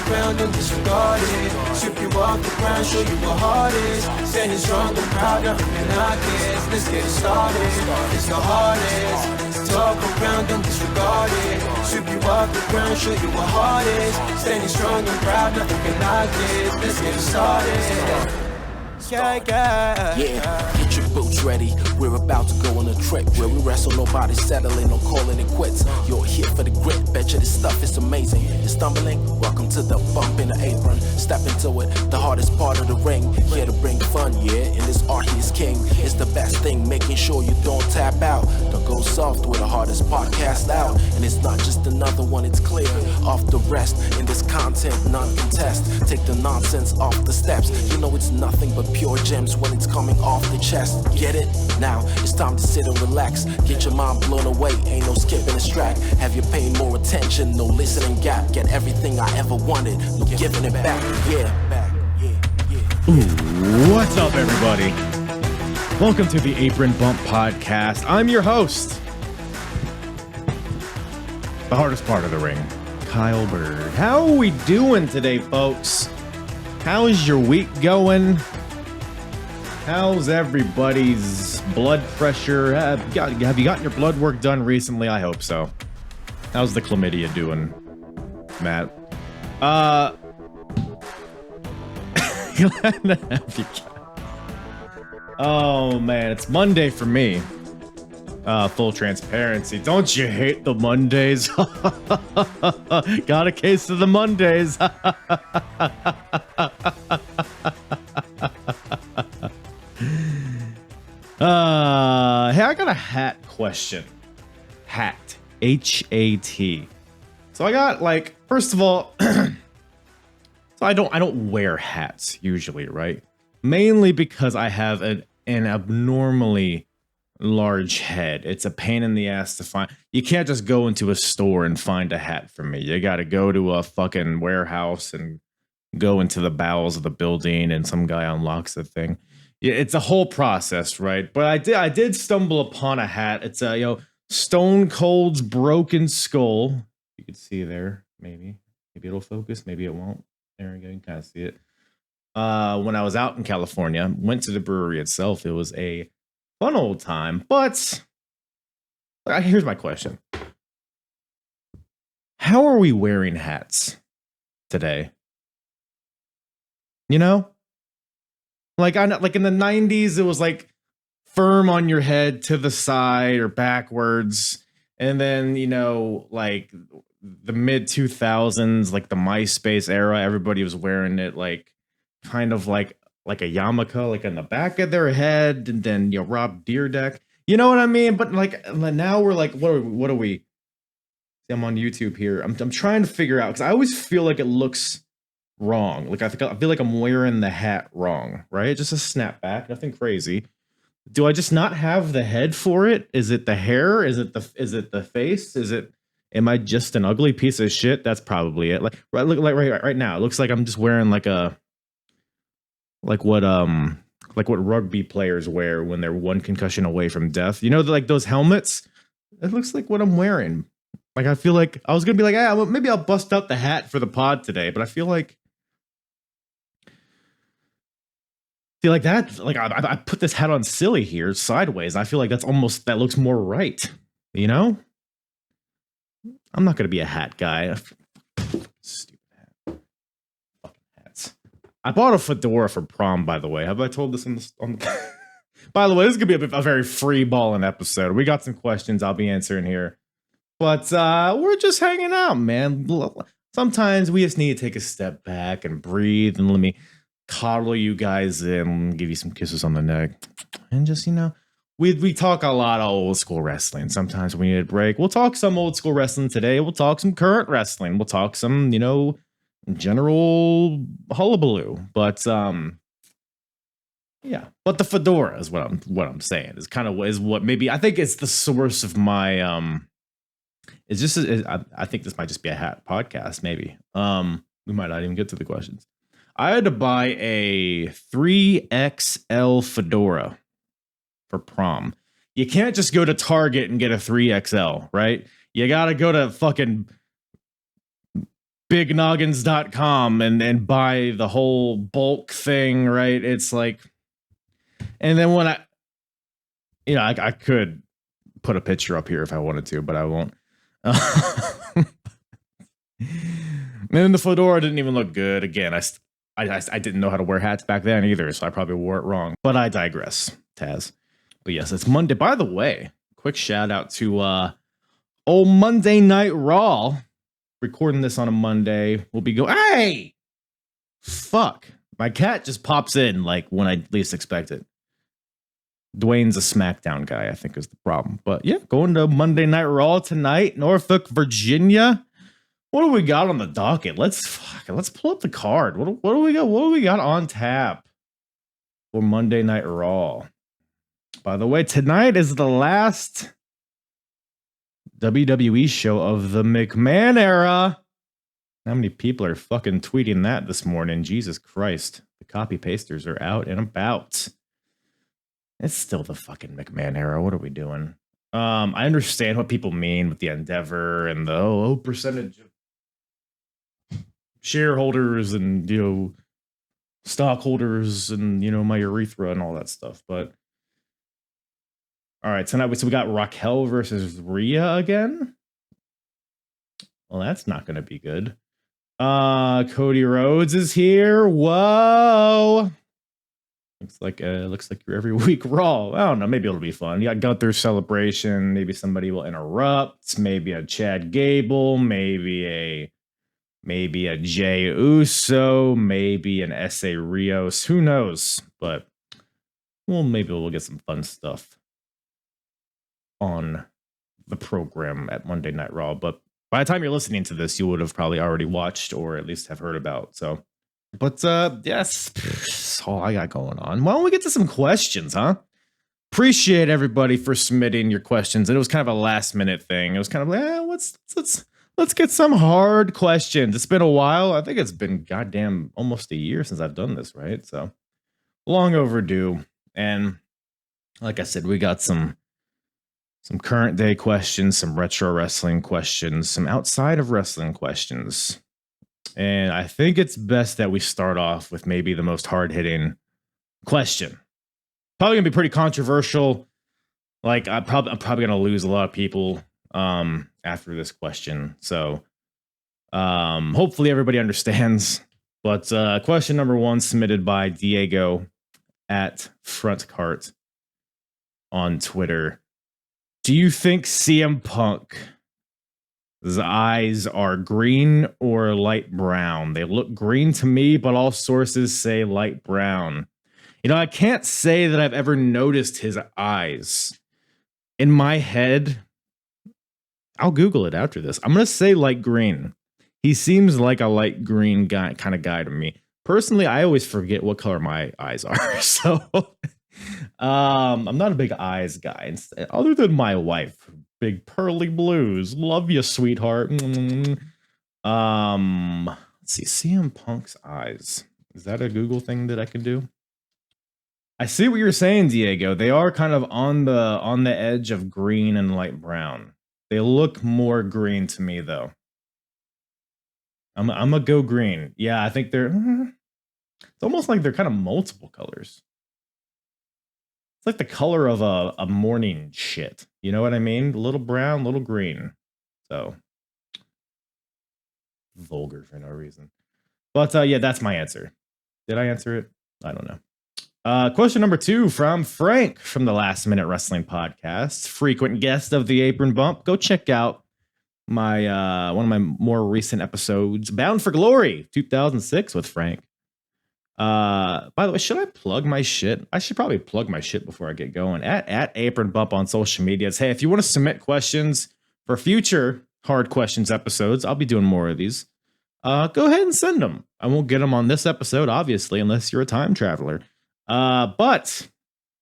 around and disregard it. Strip you off the ground, show you what heart is. Standing strong and proud, nothing can knock it. Let's get it started, it's the hardest. Talk around and disregard it. Strip you off the ground, show you what heart is. Standing strong and proud, nothing can knock it. Let's get it started. Yeah, get your boots ready. We're about to go on a trip where we wrestle, nobody settling or calling it quits. You're here for the grit, betcha this stuff is amazing. You're stumbling? Welcome to the bump in the apron. Step into it, the hardest part of the ring. Here to bring fun, yeah, in this art he is king. It's the best thing, making sure you don't tap out. Don't go soft with the hardest podcast out. And it's not just another one, it's clear. Off the rest, in this content, none contest. Take the nonsense off the steps. You know it's nothing but pure gems when it's coming off the chest. Get it? Now it's time to sit and relax. Get your mind blown away, ain't no skipping this track. Have you paying more attention, no listening gap. Get everything I ever wanted, no giving it back. Ooh, what's up, everybody? Welcome to the Apron Bump Podcast. I'm your host, the hardest part of the ring, Kyle Bird. How are we doing today, folks? How's your week going? How's everybody's blood pressure? Have you gotten your blood work done recently? I hope so. How's the chlamydia doing, Matt? Oh man, it's Monday for me. Full transparency. Don't you hate the Mondays? Got a case of the Mondays. Hey, I got a hat question. Hat. H-A-T. So I got, like, first of all, so I don't wear hats usually, right? Mainly because I have an abnormally large head. It's a pain in the ass to find. You can't just go into a store and find a hat for me. You got to go to a fucking warehouse and go into the bowels of the building and some guy unlocks the thing. Yeah, it's a whole process, right? But I did stumble upon a hat. It's a Stone Cold's Broken Skull. You can see there, maybe it'll focus, maybe it won't. There we go, you can kind of see it. When I was out in California, went to the brewery itself. It was a fun old time, but here's my question. How are we wearing hats today? You know? Like in the 90s, it was like firm on your head to the side or backwards. And then, like the mid 2000s, like the MySpace era, everybody was wearing it like kind of like a yarmulke, like on the back of their head, and then Rob Dyrdek. You know what I mean? But like now we're like, what are we? See, I'm on YouTube here. I'm trying to figure out, because I always feel like it looks wrong. Like I feel like I'm wearing the hat wrong, right? Just a snapback, nothing crazy. Do I just not have the head for it? Is it the hair? Is it the face? Am I just an ugly piece of shit? That's probably it. Like right now, it looks like I'm just wearing like what rugby players wear when they're one concussion away from death. Like those helmets. It looks like what I'm wearing. Like I feel like I was gonna be like, well, maybe I'll bust out the hat for the pod today, but I feel like that, like I put this hat on silly here sideways. I feel like that looks more right. I'm not gonna be a hat guy. Stupid hat. Fucking hats. I bought a fedora for prom, by the way. Have I told this on the By the way, this is gonna be a very free balling episode. We got some questions I'll be answering here. But we're just hanging out, man. Sometimes we just need to take a step back and breathe and let me coddle you guys in, give you some kisses on the neck, and just we talk a lot of old school wrestling. Sometimes we need a break. We'll talk some old school wrestling today. We'll talk some current wrestling. We'll talk some general hullabaloo. But yeah. But the fedora is what I'm saying. Is kind of what maybe I think it's the source of my It's just I think this might just be a hat podcast. Maybe we might not even get to the questions. I had to buy a 3XL fedora for prom. You can't just go to Target and get a 3XL, right? You got to go to fucking bignoggins.com and buy the whole bulk thing, right? It's like, and then when I could put a picture up here if I wanted to, but I won't. And the fedora didn't even look good. Again, I didn't know how to wear hats back then either, so I probably wore it wrong. But I digress, Taz. But yes, it's Monday. By the way, quick shout out to old Monday Night Raw. Recording this on a Monday. We'll be hey! Fuck. My cat just pops in like when I least expect it. Dwayne's a SmackDown guy, I think is the problem. But yeah, going to Monday Night Raw tonight, Norfolk, Virginia. What do we got on the docket? Let's pull up the card. What do we got? What do we got on tap for Monday Night Raw? By the way, tonight is the last WWE show of the McMahon era. How many people are fucking tweeting that this morning? Jesus Christ. The copy pasters are out and about. It's still the fucking McMahon era. What are we doing? I understand what people mean with the Endeavor and the percentage of shareholders and stockholders and my urethra and all that stuff. But all right, tonight we got Raquel versus Rhea again. Well, that's not going to be good. Cody Rhodes is here. Whoa. Looks like you're every week Raw. I don't know. Maybe it'll be fun. You got Gunther celebration. Maybe somebody will interrupt. Maybe a Chad Gable. Maybe a Jey Uso. Maybe an S.A. Rios. Who knows? But maybe we'll get some fun stuff on the program at Monday Night Raw. But by the time you're listening to this, you would have probably already watched or at least have heard about. So, but yes, that's all I got going on. Why don't we get to some questions, huh? Appreciate everybody for submitting your questions. And it was kind of a last minute thing. It was kind of like, let's get some hard questions. It's been a while. I think it's been goddamn almost a year since I've done this, right? So long overdue. And like I said, we got some current day questions, some retro wrestling questions, some outside of wrestling questions. And I think it's best that we start off with maybe the most hard-hitting question. Probably gonna be pretty controversial. Like I'm probably gonna lose a lot of people after this question. So hopefully everybody understands. But question number 1 submitted by Diego at Frontcart on Twitter. Do you think CM Punk's eyes are green or light brown? They look green to me, but all sources say light brown. I can't say that I've ever noticed his eyes. In my head, I'll Google it after this. I'm going to say light green. He seems like a light green guy, kind of guy to me. Personally, I always forget what color my eyes are. So I'm not a big eyes guy, other than my wife. Big pearly blues. Love you, sweetheart. Let's see. CM Punk's eyes. Is that a Google thing that I can do? I see what you're saying, Diego. They are kind of on the edge of green and light brown. They look more green to me, though. I'm gonna go green. Yeah, I think they're. It's almost like they're kind of multiple colors. It's like the color of a morning shit. You know what I mean? A little brown, little green. So vulgar for no reason. But yeah, that's my answer. Did I answer it? I don't know. Question number 2 from Frank from the Last Minute Wrestling Podcast, frequent guest of the Apron Bump. Go check out my one of my more recent episodes, Bound for Glory 2006 with Frank. By the way, should I plug my shit? I should probably plug my shit before I get going. At Apron Bump on social media. Hey, if you want to submit questions for future Hard Questions episodes, I'll be doing more of these. Go ahead and send them. I won't get them on this episode, obviously, unless you're a time traveler. But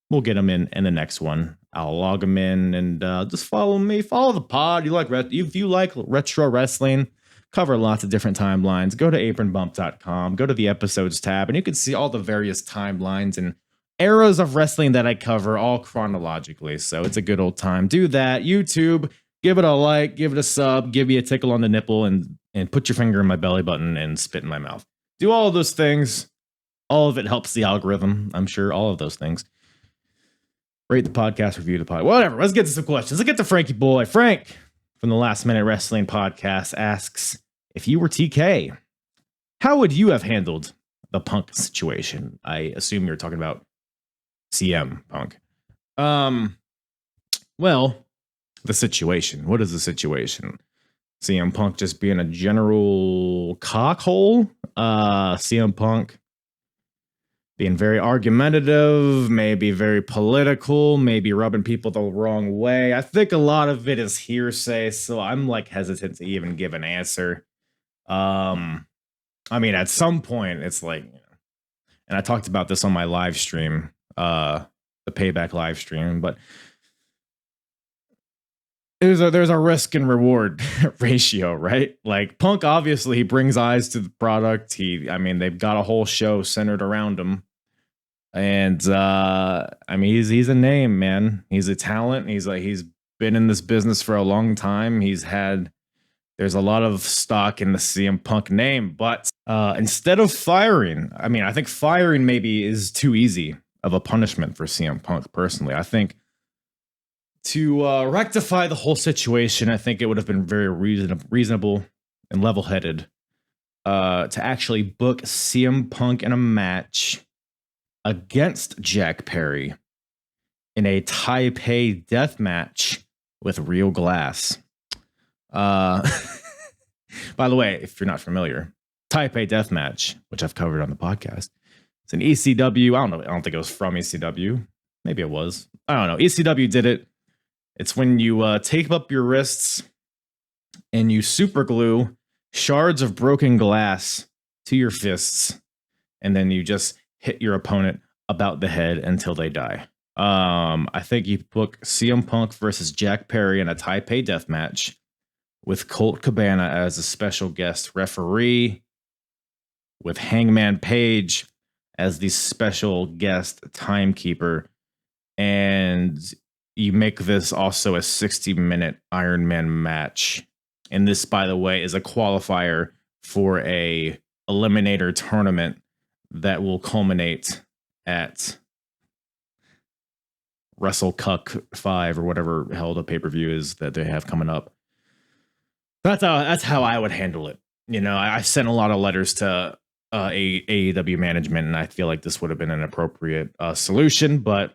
we'll get them in the next one. I'll log them in and just follow me. Follow the pod. If you like retro wrestling, cover lots of different timelines. Go to apronbump.com. Go to the episodes tab, and you can see all the various timelines and eras of wrestling that I cover all chronologically. So it's a good old time. Do that. YouTube, give it a like, give it a sub, give me a tickle on the nipple, and put your finger in my belly button and spit in my mouth. Do all of those things. All of it helps the algorithm, I'm sure. All of those things. Rate the podcast, review the pod. Whatever. Let's get to some questions. Let's get to Frankie Boy. Frank from the Last Minute Wrestling Podcast asks, if you were TK, how would you have handled the Punk situation? I assume you're talking about CM Punk. Well, the situation. What is the situation? CM Punk just being a general cockhole. CM Punk being very argumentative, maybe very political, maybe rubbing people the wrong way. I think a lot of it is hearsay, so I'm like hesitant to even give an answer. I mean, at some point, it's like, and I talked about this on my live stream, the Payback live stream, but there's a risk and reward ratio, right? Like Punk, obviously, he brings eyes to the product. They've got a whole show centered around him, and he's a name, man. He's a talent. He's been in this business for a long time. There's a lot of stock in the CM Punk name, but instead of firing, I think firing maybe is too easy of a punishment for CM Punk. Personally, I think to rectify the whole situation, I think it would have been very reasonable and level-headed to actually book CM Punk in a match against Jack Perry in a Taipei death match with real glass. By the way, if you're not familiar, Taipei death match, which I've covered on the podcast, it's an ECW. I don't think it was from ECW. Maybe it was. I don't know. ECW did it. It's when you tape up your wrists and you super glue shards of broken glass to your fists, and then you just hit your opponent about the head until they die. I think you book CM Punk versus Jack Perry in a Taipei death match with Colt Cabana as a special guest referee, with Hangman Page as the special guest timekeeper, and you make this also a 60-minute Iron Man match. And this, by the way, is a qualifier for a eliminator tournament that will culminate at Wrestle Cuck 5 or whatever hell the pay-per-view is that they have coming up. That's how I would handle it. I sent a lot of letters to AEW management, and I feel like this would have been an appropriate solution, but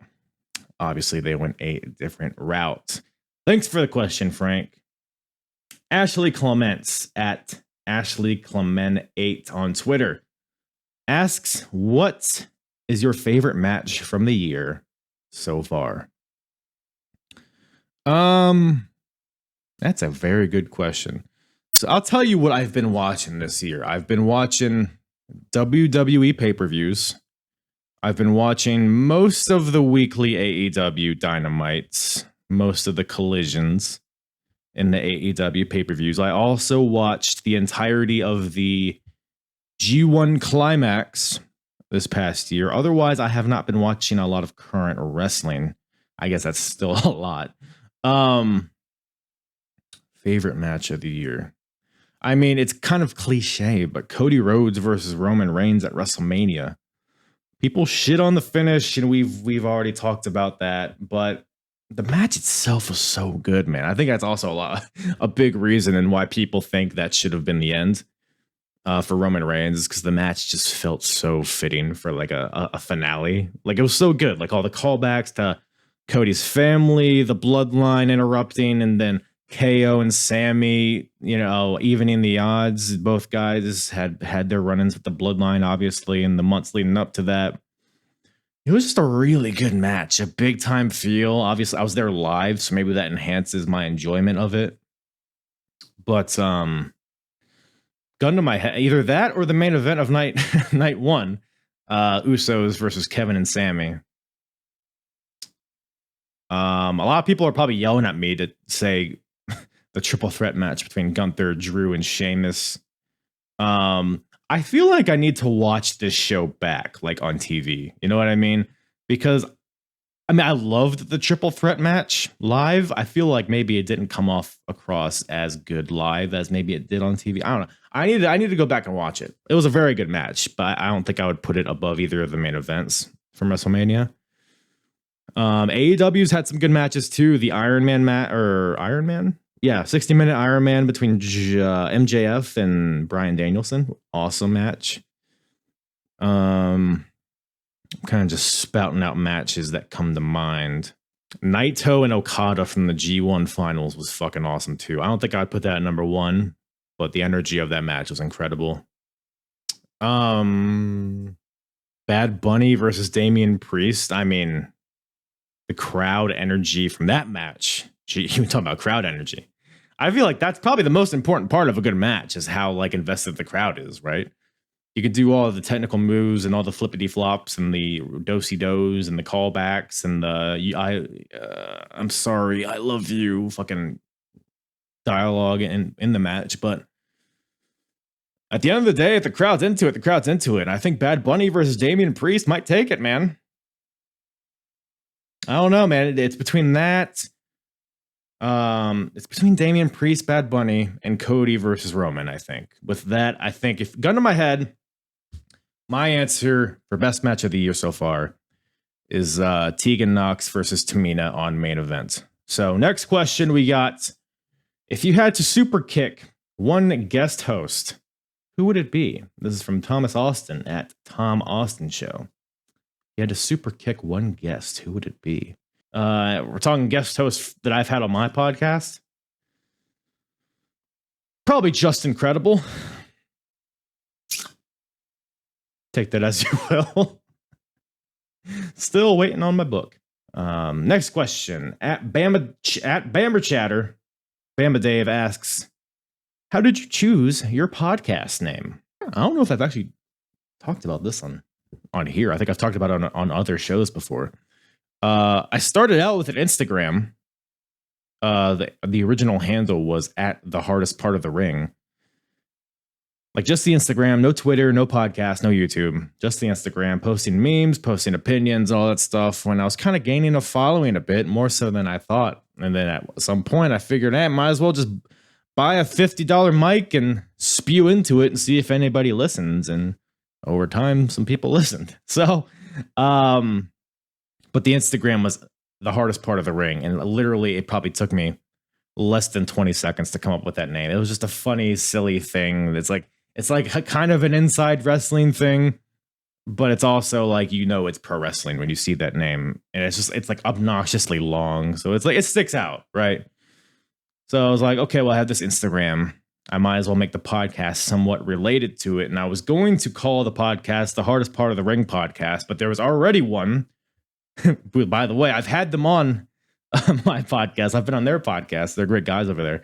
obviously they went a different route. Thanks for the question, Frank. Ashley Clements at Ashley Clement8 on Twitter asks, what is your favorite match from the year so far? That's a very good question. So I'll tell you what I've been watching this year. I've been watching WWE pay-per-views. I've been watching most of the weekly AEW Dynamites, most of the collisions in the AEW pay-per-views. I also watched the entirety of the G1 Climax this past year. Otherwise, I have not been watching a lot of current wrestling. I guess that's still a lot. Favorite match of the year. It's kind of cliche, but Cody Rhodes versus Roman Reigns at WrestleMania. People shit on the finish, and we've already talked about that, but the match itself was so good, man. I think that's also a big reason and why people think that should have been the end for Roman Reigns, is because the match just felt so fitting for like a finale. Like, it was so good. Like, all the callbacks to Cody's family, the bloodline interrupting, and then KO and Sammy, evening the odds. Both guys had their run-ins with the bloodline, obviously, in the months leading up to that. It was just a really good match, a big time feel. Obviously, I was there live, so maybe that enhances my enjoyment of it. But gun to my head, either that or the main event of night one, Usos versus Kevin and Sammy. A lot of people are probably yelling at me to say the triple threat match between Gunther, Drew, and Sheamus. I feel like I need to watch this show back, like on TV. You know what I mean? Because I mean, I loved the triple threat match live. I feel like maybe it didn't come off across as good live as maybe it did on TV. I don't know. I need to go back and watch it. It was a very good match, but I don't think I would put it above either of the main events from WrestleMania. AEW's had some good matches too. The Iron Man, 60-minute Iron Man between MJF and Bryan Danielson. Awesome match. Kind of just spouting out matches that come to mind. Naito and Okada from the G1 finals was fucking awesome too. I don't think I'd put that at number one, but the energy of that match was incredible. Bad Bunny versus Damian Priest. I mean, the crowd energy from that match. You were talking about crowd energy. I feel like that's probably the most important part of a good match is how like invested the crowd is, right? You could do all the technical moves and all the flippity flops and the do-si dos and the callbacks and I'm sorry, I love you fucking dialogue in the match, but at the end of the day, if the crowd's into it, the crowd's into it. And I think Bad Bunny versus Damian Priest might take it, man. I don't know, man. It's between that. It's between Damian Priest, Bad Bunny, and Cody versus Roman, I think. With that, I think if gun to my head, my answer for best match of the year so far is Tegan Nox versus Tamina on main event. So next question we got, if you had to super kick one guest host, who would it be? This is from Thomas Austin at Tom Austin Show. You had to super kick one guest, who would it be? We're talking guest hosts that I've had on my podcast. Probably Justin Credible. Take that as you will. Still waiting on my book. Next question. At Bamber Chatter, Bamba Dave asks, how did you choose your podcast name? I don't know if I've actually talked about this on here. I think I've talked about it on other shows before. I started out with an Instagram. The original handle was at the hardest part of the ring. Like just the Instagram, no Twitter, no podcast, no YouTube, just the Instagram, posting memes, posting opinions, all that stuff. When I was kind of gaining a following a bit more so than I thought. And then at some point I figured, hey, might as well just buy a $50 mic and spew into it and see if anybody listens. And over time, some people listened. So, but the Instagram was the hardest part of the ring. And literally, it probably took me less than 20 seconds to come up with that name. It was just a funny, silly thing. It's like kind of an inside wrestling thing, but it's also like, it's pro wrestling when you see that name. And it's like obnoxiously long. So it's like, it sticks out, right? So I was like, okay, well, I have this Instagram. I might as well make the podcast somewhat related to it. And I was going to call the podcast the Hardest Part of the Ring podcast, but there was already one. By the way, I've had them on my podcast. I've been on their podcast. They're great guys over there.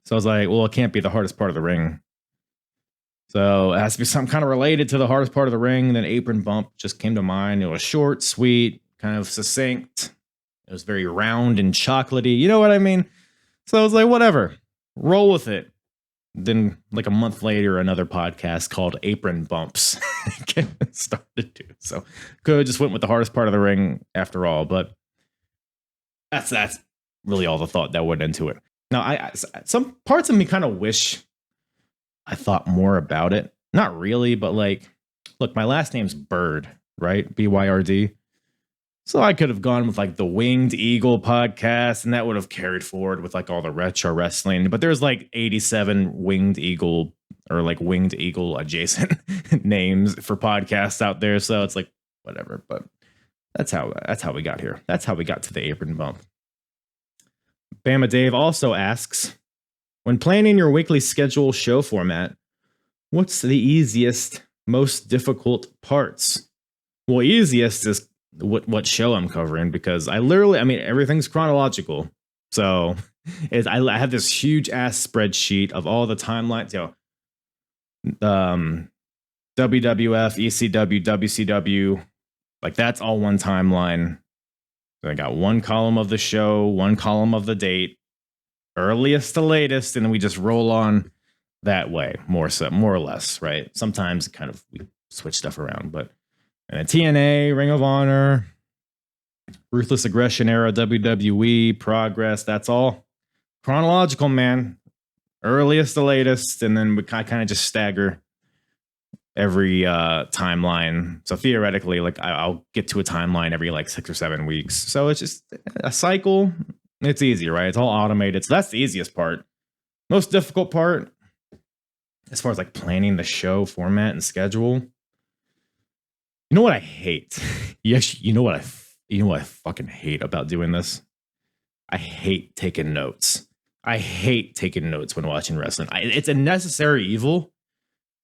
So I was like, well, it can't be the Hardest Part of the Ring. So it has to be something kind of related to the Hardest Part of the Ring. And then Apron Bump just came to mind. It was short, sweet, kind of succinct. It was very round and chocolatey. You know what I mean? So I was like, whatever, roll with it. Then like a month later, another podcast called Apron Bumps started too. So could have just went with the Hardest Part of the Ring after all. But that's really all the thought that went into it. Now, I some parts of me kind of wish I thought more about it. Not really, but like, look, my last name's Bird, right? BYRD. So I could have gone with like the Winged Eagle podcast, and that would have carried forward with like all the retro wrestling. But there's like 87 Winged Eagle or like Winged Eagle adjacent names for podcasts out there. So it's like whatever. But that's how we got here. That's how we got to the Apron Bump. Bama Dave also asks, when planning your weekly schedule show format, what's the easiest, most difficult parts? Well, easiest is what show I'm covering, because everything's chronological. So I have this huge ass spreadsheet of all the timelines, WWF, ECW, WCW, like that's all one timeline. So I got one column of the show, one column of the date, earliest to latest, and then we just roll on that way, more or less, right? Sometimes we switch stuff around, but And then TNA, Ring of Honor, Ruthless Aggression Era, WWE, Progress. That's all chronological, man. Earliest to latest, and then we kind of just stagger every timeline. So theoretically, like I'll get to a timeline every like 6 or 7 weeks. So it's just a cycle. It's easy, right? It's all automated. So that's the easiest part. Most difficult part, as far as like planning the show format and schedule. You know what I hate? You know what I fucking hate about doing this? I hate taking notes. I hate taking notes when watching wrestling. It's a necessary evil,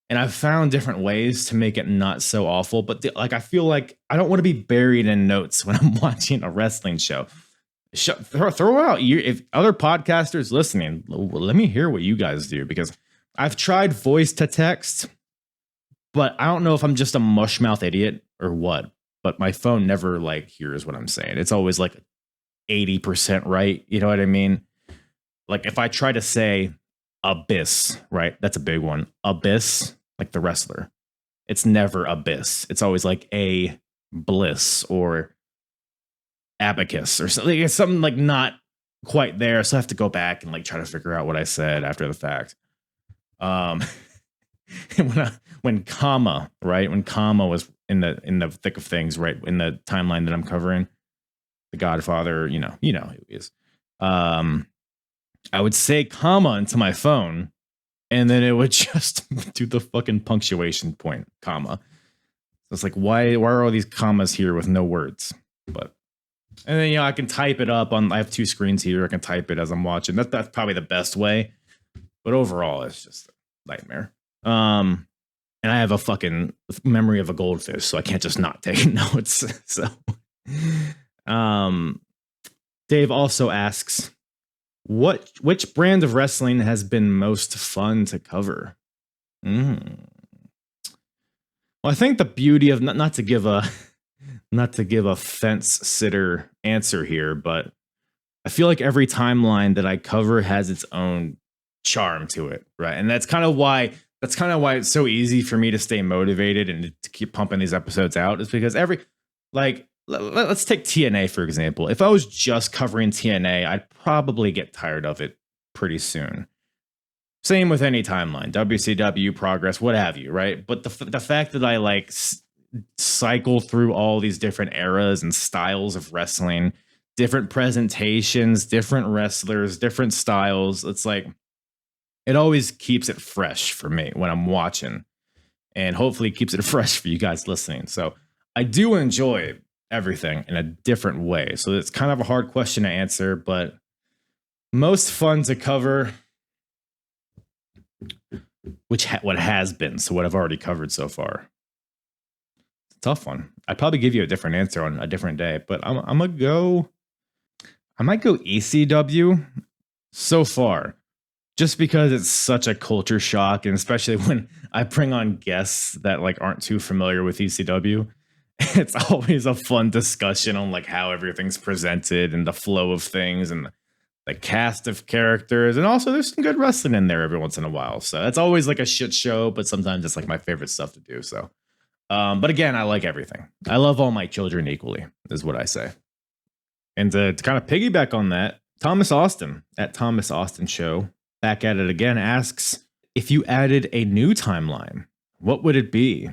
and I've found different ways to make it not so awful. But like, I feel like I don't want to be buried in notes when I'm watching a wrestling show. Throw out if other podcasters listening. Let me hear what you guys do, because I've tried voice to text, but I don't know if I'm just a mushmouth idiot or what. But my phone never like hears what I'm saying. It's always like 80% right. You know what I mean? Like if I try to say abyss, right? That's a big one. Abyss, like the wrestler. It's never abyss. It's always like a bliss or abacus or something. It's something like not quite there. So I have to go back and like try to figure out what I said after the fact. When comma, right? When comma was in the thick of things, right? In the timeline that I'm covering, The Godfather, you know who he is. I would say comma into my phone, and then it would just do the fucking punctuation point, comma. So it's like, why are all these commas here with no words? But, and then, I can type it up I have 2 screens here. I can type it as I'm watching. That's probably the best way. But overall, it's just a nightmare. And I have a fucking memory of a goldfish, so I can't just not take notes. So, Dave also asks, which brand of wrestling has been most fun to cover? Well, I think the beauty of not to give a fence sitter answer here, but I feel like every timeline that I cover has its own charm to it, right? And that's kind of why it's so easy for me to stay motivated and to keep pumping these episodes out, is because let's take TNA, for example. If I was just covering TNA, I'd probably get tired of it pretty soon. Same with any timeline, WCW, Progress, what have you, right? But the fact that I cycle through all these different eras and styles of wrestling, different presentations, different wrestlers, different styles, it's like, it always keeps it fresh for me when I'm watching, and hopefully keeps it fresh for you guys listening. So I do enjoy everything in a different way. So it's kind of a hard question to answer, but most fun to cover, what has been. So what I've already covered so far. It's a tough one. I'd probably give you a different answer on a different day, but I might go ECW so far, just because it's such a culture shock. And especially when I bring on guests that aren't too familiar with ECW. It's always a fun discussion on how everything's presented and the flow of things and the cast of characters. And also there's some good wrestling in there every once in a while. So that's always a shit show, but sometimes it's my favorite stuff to do. So, but again, I like everything. I love all my children equally, is what I say. And to kind of piggyback on that, Thomas Austin at Thomas Austin Show, back at it again, asks, if you added a new timeline, what would it be?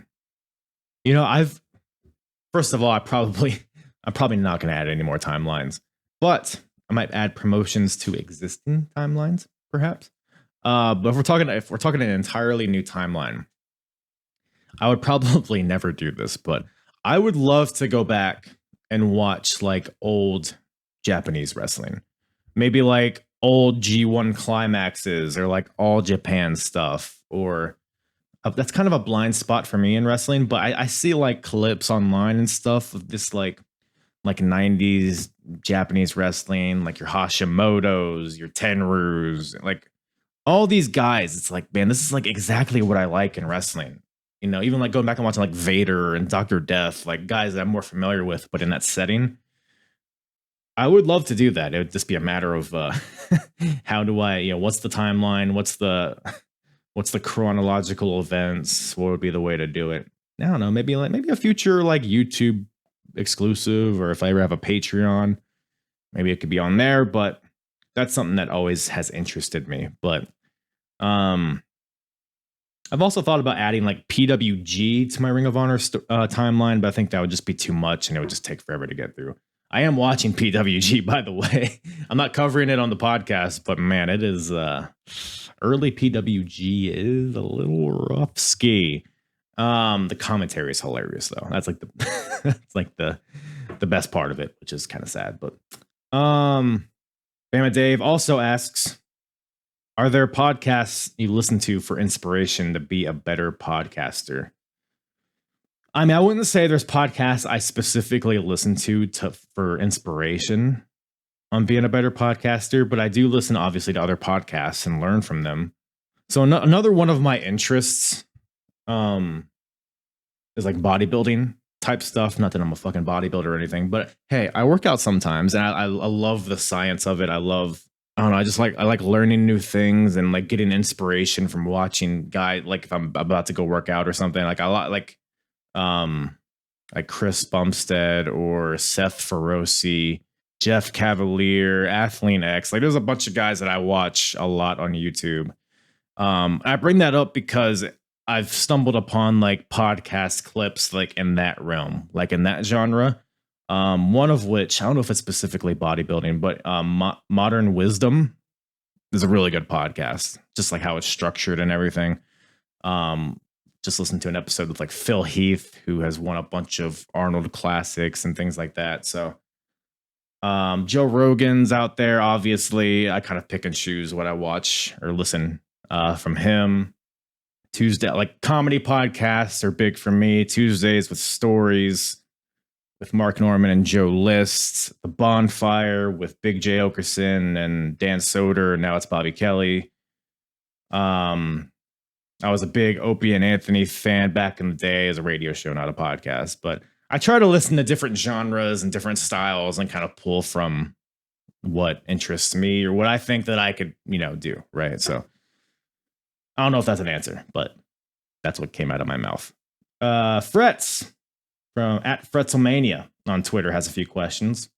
First of all, I'm probably not going to add any more timelines, but I might add promotions to existing timelines, perhaps. But if we're talking an entirely new timeline, I would probably never do this, but I would love to go back and watch old Japanese wrestling, maybe old G1 climaxes or all Japan stuff, or that's kind of a blind spot for me in wrestling, but I see clips online and stuff of this like 90s Japanese wrestling, your Hashimoto's, your Tenrus, all these guys. It's man, this is exactly what I like in wrestling. Even going back and watching Vader and Dr. Death, guys that I'm more familiar with, but in that setting. I would love to do that. It would just be a matter of how do I, what's the timeline? What's the chronological events? What would be the way to do it? I don't know, maybe a future like YouTube exclusive, or if I ever have a Patreon, maybe it could be on there. But that's something that always has interested me. But I've also thought about adding like PWG to my Ring of Honor timeline, but I think that would just be too much and it would just take forever to get through. I am watching PWG, by the way. I'm not covering it on the podcast, but man, it is early PWG is a little rough ski. The commentary is hilarious though. That's like that's like the best part of it, which is kind of sad. But Bama Dave also asks, are there podcasts you listen to for inspiration to be a better podcaster? I mean, I wouldn't say there's podcasts I specifically listen to for inspiration on being a better podcaster, but I do listen obviously to other podcasts and learn from them. So another one of my interests is like bodybuilding type stuff. Not that I'm a fucking bodybuilder or anything, but hey, I work out sometimes and I love the science of it. I don't know. I like learning new things and like getting inspiration from watching guys. Like if I'm about to go work out or something, like Chris Bumstead or Seth Feroci, Jeff Cavalier, Athlean X. Like there's a bunch of guys that I watch a lot on YouTube. I bring that up because I've stumbled upon like podcast clips like in that realm, like in that genre. One of which, I don't know if it's specifically bodybuilding, but Modern Wisdom is a really good podcast, just like how it's structured and everything. Just listen to an episode with like Phil Heath, who has won a bunch of Arnold classics and things like that. So Joe Rogan's out there, obviously. I kind of pick and choose what I watch or listen from him. Tuesday, like comedy podcasts are big for me. Tuesdays with stories with Mark Norman and Joe List, The Bonfire with Big J Okerson and Dan Soder. Now it's Bobby Kelly. I was a big Opie and Anthony fan back in the day as a radio show, not a podcast. But I try to listen to different genres and different styles and kind of pull from what interests me or what I think that I could, do. Right. So I don't know if that's an answer, but that's what came out of my mouth. Frets from @Fretzelmania on Twitter has a few questions.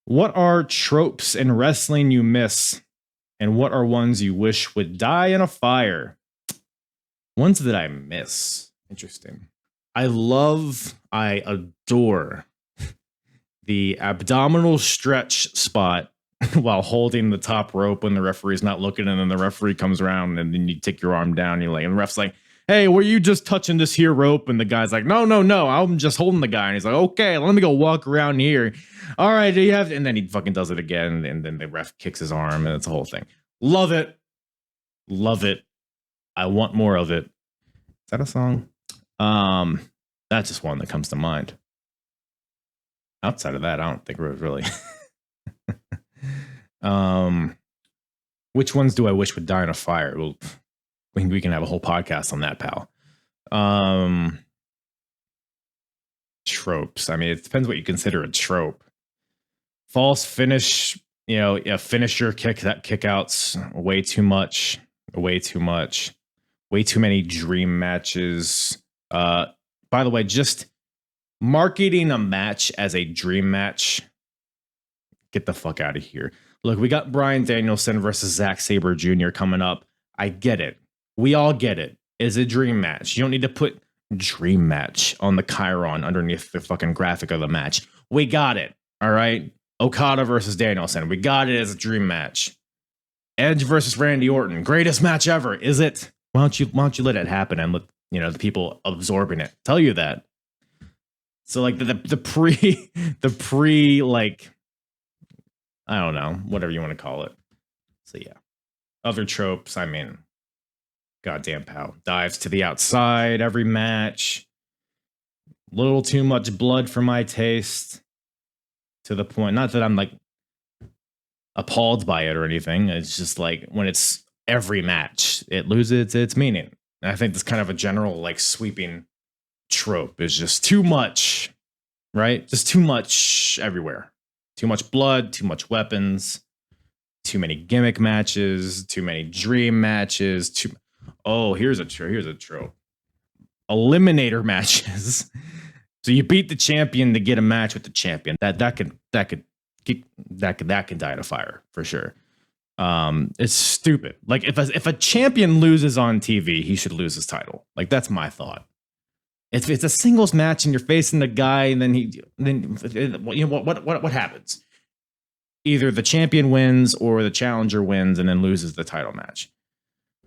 What are tropes in wrestling you miss? And what are ones you wish would die in a fire? Ones that I miss. Interesting. I adore the abdominal stretch spot while holding the top rope when the referee's not looking, and then the referee comes around and then you take your arm down. And the ref's like, hey, were you just touching this here rope? And the guy's like, no, I'm just holding the guy. And he's like, okay, let me go walk around here. All right, do you have? And then he fucking does it again. And then the ref kicks his arm and it's a whole thing. Love it. I want more of it. Is that a song? That's just one that comes to mind. Outside of that, I don't think we're really. Which ones do I wish would die in a fire? Well, we can have a whole podcast on that, pal. Tropes. I mean, it depends what you consider a trope. False finish, finisher kickouts, way too much. Way too many dream matches. By the way, just marketing a match as a dream match, get the fuck out of here. Look, we got Bryan Danielson versus Zack Sabre Jr. coming up. I get it. We all get it. It's a dream match. You don't need to put dream match on the chyron underneath the fucking graphic of the match. We got it. All right. Okada versus Danielson. We got it as a dream match. Edge versus Randy Orton. Greatest match ever. Is it? Why don't you let it happen and let the people absorbing it tell you that? So like the pre like, I don't know, whatever you want to call it. So yeah, other tropes. I mean, goddamn pal, dives to the outside every match. Little too much blood for my taste. To the point, not that I'm like appalled by it or anything. It's just like when it's every match, it loses its meaning. And I think that's kind of a general like sweeping trope is just too much, right? Just too much everywhere. Too much blood, too much weapons, too many gimmick matches, too many dream matches. Here's a trope. eliminator matches. So you beat the champion to get a match with the champion. That can die in a fire for sure. It's stupid. Like if a champion loses on TV, he should lose his title. Like that's my thought. If it's a singles match and you're facing the guy, and then what happens? Either the champion wins or the challenger wins and then loses the title match.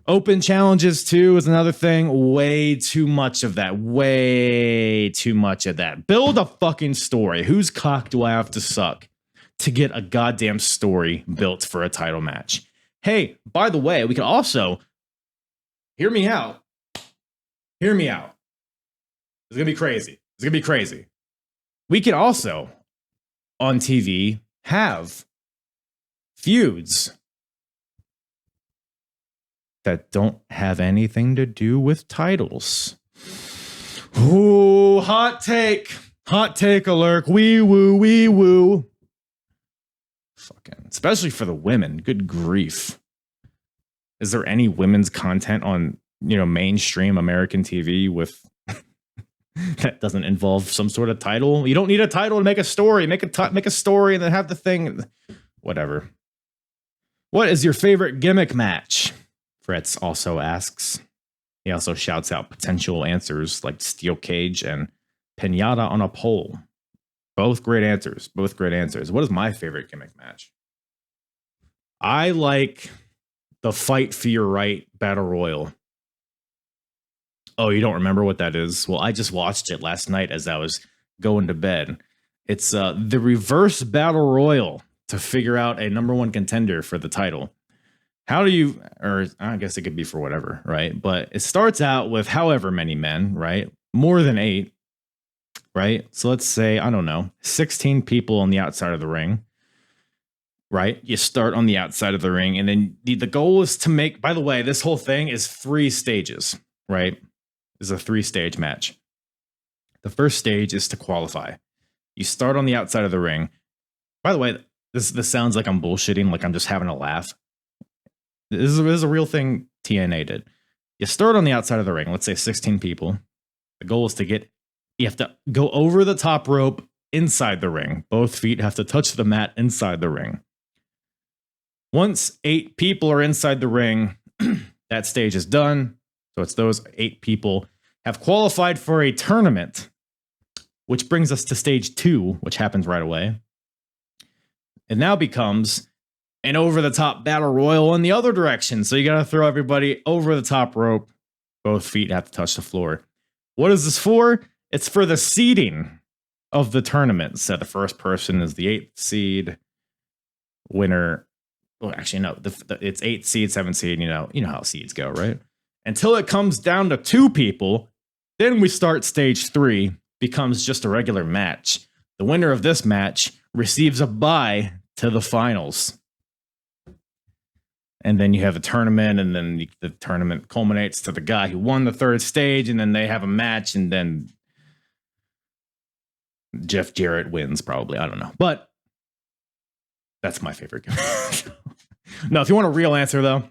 Open challenges too is another thing. Way too much of that. Way too much of that. Build a fucking story. Whose cock do I have to suck to get a goddamn story built for a title match? Hey, by the way, we can also hear me out. Hear me out. It's gonna be crazy. It's gonna be crazy. We can also on TV have feuds that don't have anything to do with titles. Ooh, hot take. Hot take alert. Wee woo, wee woo. Fucking, especially for the women. Good grief. Is there any women's content on, mainstream American TV with that doesn't involve some sort of title? You don't need a title to make a story. Make a story and then have the thing. Whatever. What is your favorite gimmick match? Fretz also asks. He also shouts out potential answers like steel cage and pinata on a pole. Both great answers. Both great answers. What is my favorite gimmick match? I like the Fight for Your Right Battle Royal. Oh, you don't remember what that is? Well, I just watched it last night as I was going to bed. It's the reverse battle royal to figure out a number one contender for the title. How do you, or I guess it could be for whatever, right? But it starts out with however many men, right? More than 8, right? So let's say, I don't know, 16 people on the outside of the ring, right? You start on the outside of the ring, and then the goal is to make, by the way, this whole thing is 3 stages, right? This is a 3-stage match. The first stage is to qualify. You start on the outside of the ring. By the way, this sounds like I'm bullshitting, like I'm just having a laugh. This is a real thing TNA did. You start on the outside of the ring, let's say 16 people. The goal is you have to go over the top rope inside the ring. Both feet have to touch the mat inside the ring. Once 8 people are inside the ring, that stage is done. So it's those 8 people have qualified for a tournament, which brings us to stage 2, which happens right away. It now becomes an over-the-top battle royal in the other direction. So you got to throw everybody over the top rope. Both feet have to touch the floor. What is this for? It's for the seeding of the tournament. So the first person is the 8th seed winner. Well, actually, no. It's 8th seed, 7th seed. You know how seeds go, right? Until it comes down to 2 people. Then we start stage 3. Becomes just a regular match. The winner of this match receives a bye to the finals. And then you have a tournament, and then the tournament culminates to the guy who won the 3rd stage, and then they have a match, and then Jeff Jarrett wins, probably. I don't know. But that's my favorite game. No, if you want a real answer, though,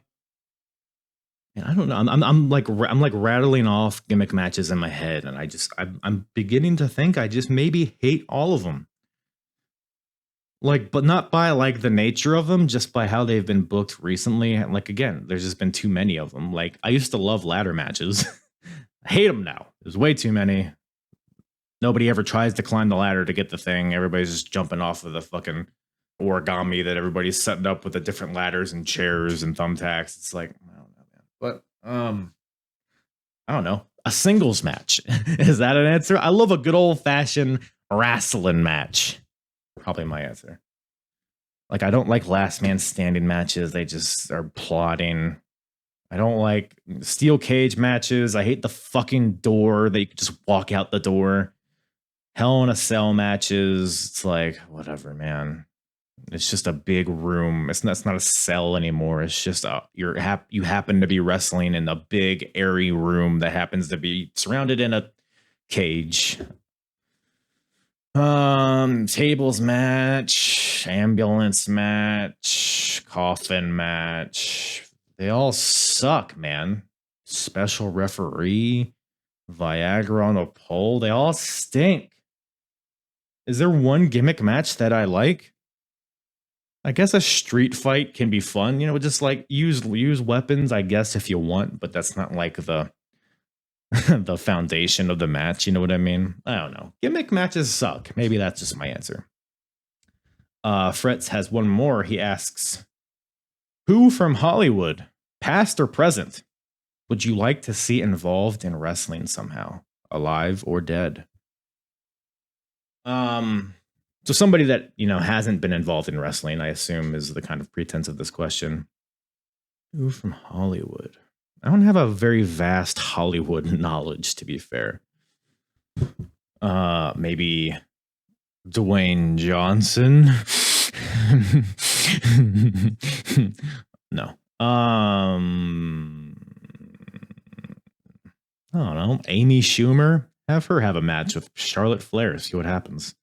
I don't know. I'm like rattling off gimmick matches in my head, and I'm beginning to think I just maybe hate all of them. Like, but not by like the nature of them, just by how they've been booked recently. And like, again, there's just been too many of them. Like, I used to love ladder matches. I hate them now. There's way too many. Nobody ever tries to climb the ladder to get the thing. Everybody's just jumping off of the fucking origami that everybody's setting up with the different ladders and chairs and thumbtacks. It's like, I don't know, man. But I don't know. A singles match. Is that an answer? I love a good old fashioned wrestling match. Probably my answer. Like, I don't like last man standing matches. They just are plotting. I don't like steel cage matches. I hate the fucking door that you could just walk out the door. Hell in a Cell matches. It's like, whatever, man. It's just a big room. It's not a cell anymore. It's just you happen to be wrestling in a big airy room that happens to be surrounded in a cage. Tables match, ambulance match, coffin match. They all suck, man. Special referee. Viagra on a pole. They all stink. Is there one gimmick match that I like? I guess a street fight can be fun. Just like use weapons, I guess, if you want, but that's not like the the foundation of the match. You know what I mean? I don't know. Gimmick matches suck. Maybe that's just my answer. Fretz has one more. He asks, who from Hollywood, past or present, would you like to see involved in wrestling somehow, alive or dead? So somebody that, hasn't been involved in wrestling, I assume, is the kind of pretense of this question. Who from Hollywood? I don't have a very vast Hollywood knowledge, to be fair. Maybe Dwayne Johnson. No. I don't know. Amy Schumer. Have her have a match with Charlotte Flair. See what happens.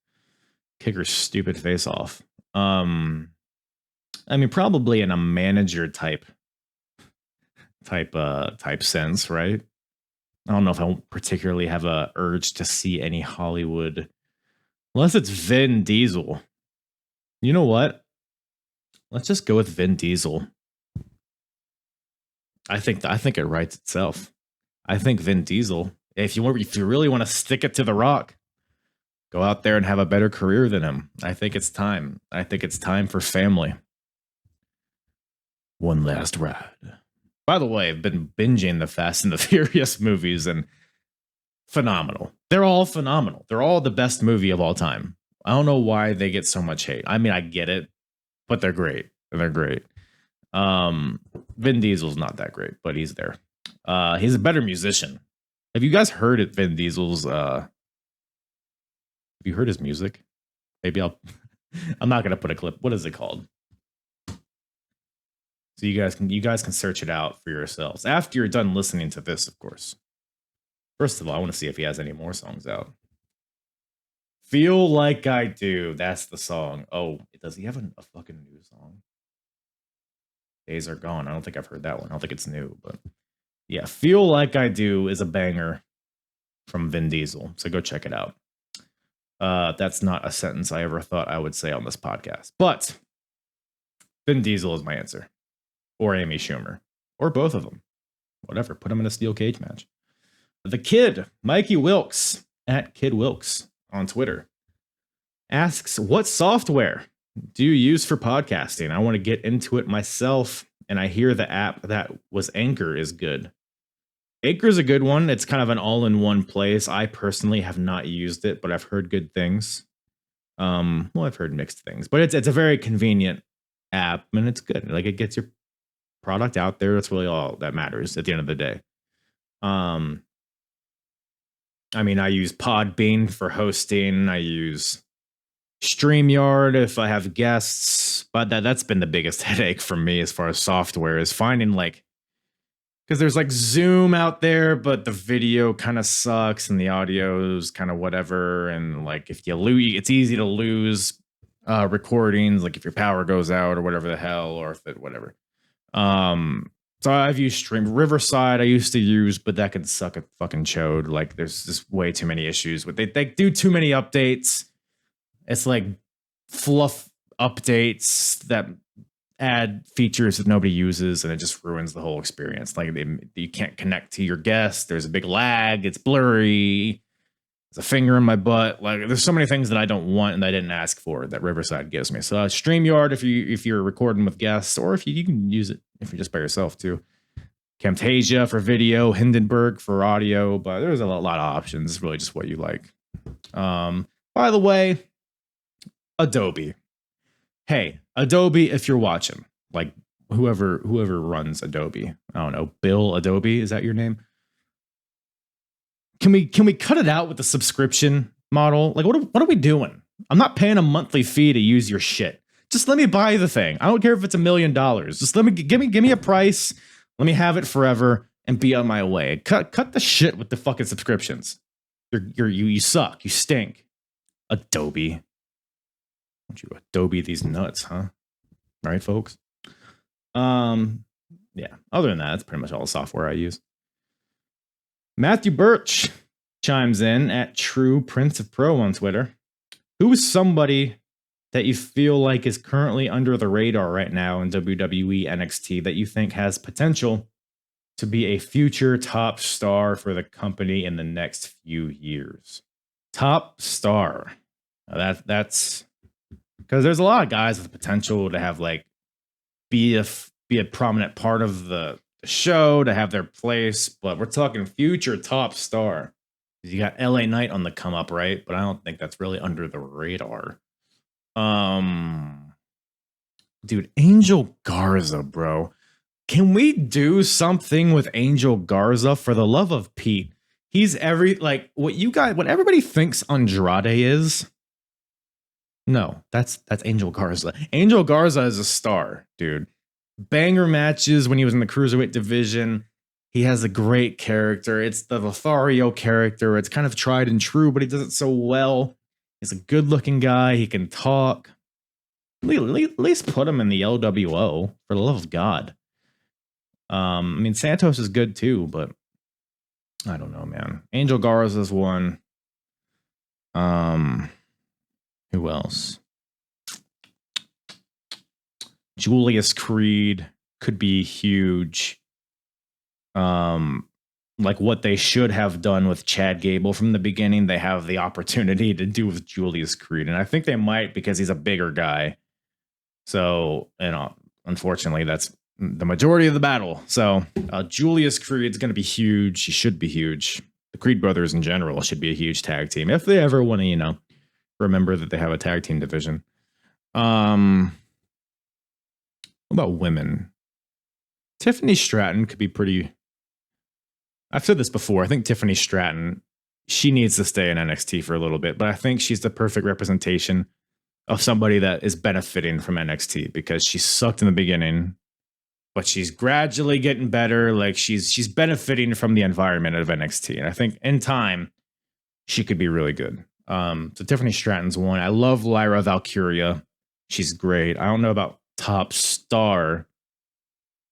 Kick her stupid face off. Probably in a manager type sense, right? I don't know if I particularly have a urge to see any Hollywood, unless it's Vin Diesel. You know what? Let's just go with Vin Diesel. I think it writes itself. I think Vin Diesel, if you really want to stick it to The Rock, go out there and have a better career than him. I think it's time. I think it's time for family. One last ride. By the way, I've been binging the Fast and the Furious movies, and phenomenal. They're all phenomenal. They're all the best movie of all time. I don't know why they get so much hate. I get it, but they're great. They're great. Vin Diesel's not that great, but he's there. He's a better musician. Have you guys heard it? Vin Diesel's have you heard his music? Maybe I'm not gonna put a clip. What is it called? So you guys can search it out for yourselves after you're done listening to this, of course. First of all, I want to see if he has any more songs out. Feel Like I Do. That's the song. Oh, does he have a fucking new song? Days Are Gone. I don't think I've heard that one. I don't think it's new, but yeah, Feel Like I Do is a banger from Vin Diesel. So go check it out. That's not a sentence I ever thought I would say on this podcast, but Vin Diesel is my answer. Or Amy Schumer. Or both of them. Whatever. Put them in a steel cage match. The Kid, Mikey Wilkes, at Kid Wilkes on Twitter, asks, what software do you use for podcasting? I want to get into it myself, and I hear the app that was Anchor is good. Anchor's a good one. It's kind of an all-in-one place. I personally have not used it, but I've heard good things. I've heard mixed things, but it's a very convenient app, and it's good. Like, it gets your product out there. That's really all that matters at the end of the day. I use Podbean for hosting. I use StreamYard if I have guests, but that's been the biggest headache for me as far as software is finding, like, because there's like Zoom out there, but the video kind of sucks and the audio is kind of whatever. And like, if you lose, it's easy to lose recordings, like if your power goes out or whatever the hell, or if it, whatever. So I've used Riverside I used to use, but that can suck a fucking chode. Like, there's just way too many issues with they do too many updates. It's like fluff updates that add features that nobody uses, and it just ruins the whole experience. Like, you can't connect to your guest. There's a big lag. It's blurry. There's a finger in my butt. Like, there's so many things that I don't want and I didn't ask for that Riverside gives me. So StreamYard if you're recording with guests, or if you can use it if you're just by yourself too. Camtasia for video, Hindenburg for audio, but there's a lot of options. It's really just what you like. By the way, Adobe. Hey, Adobe, if you're watching, like whoever runs Adobe, I don't know, Bill Adobe, is that your name? Can we cut it out with the subscription model? Like, what are we doing? I'm not paying a monthly fee to use your shit. Just let me buy the thing. I don't care if it's $1 million. Just give me a price. Let me have it forever and be on my way. Cut the shit with the fucking subscriptions. You suck. You stink. Adobe. Don't you Adobe these nuts, huh? Right, folks? Yeah. Other than that, that's pretty much all the software I use. Matthew Birch chimes in at True Prince of Pro on Twitter. Who is somebody that you feel like is currently under the radar right now in WWE NXT that you think has potential to be a future top star for the company in the next few years? Top star. That's because there's a lot of guys with potential to have like be a prominent part of the show, to have their place, but we're talking future top star. You got LA Knight on the come up, right? But I don't think that's really under the radar. Dude, Angel Garza, bro. Can we do something with Angel Garza for the love of Pete? He's what everybody thinks Andrade is. No, that's Angel Garza. Angel Garza is a star, dude. Banger matches when he was in the cruiserweight division. He has a great character. It's the Lothario character. It's kind of tried and true, but he does it so well. He's a good-looking guy. He can talk. At least put him in the LWO, for the love of God. I mean, Santos is good too, but I don't know, man. Angel Garza's one. Who else? Julius Creed could be huge. Like what they should have done with Chad Gable from the beginning, they have the opportunity to do with Julius Creed. And I think they might because he's a bigger guy. So, unfortunately, that's the majority of the battle. So, Julius Creed's going to be huge. He should be huge. The Creed brothers in general should be a huge tag team if they ever want to, remember that they have a tag team division. What about women? Tiffany Stratton could be pretty. I've said this before. I think Tiffany Stratton, she needs to stay in NXT for a little bit, but I think she's the perfect representation of somebody that is benefiting from NXT because she sucked in the beginning, but she's gradually getting better. Like she's benefiting from the environment of NXT. And I think in time, she could be really good. So Tiffany Stratton's one. I love Lyra Valkyria. She's great. I don't know about top star,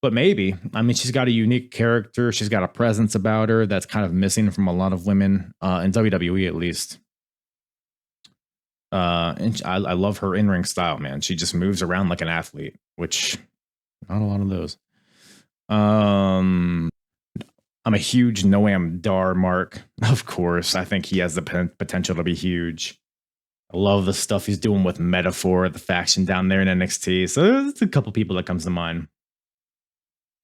but maybe. I mean, she's got a unique character. She's got a presence about her that's kind of missing from a lot of women in WWE, at least. And I love her in-ring style, man. She just moves around like an athlete, which not a lot of those. I'm a huge Noam Dar mark, of course. I think he has the potential to be huge. I love the stuff he's doing with Metaphor, the faction down there in NXT. So there's a couple people that comes to mind.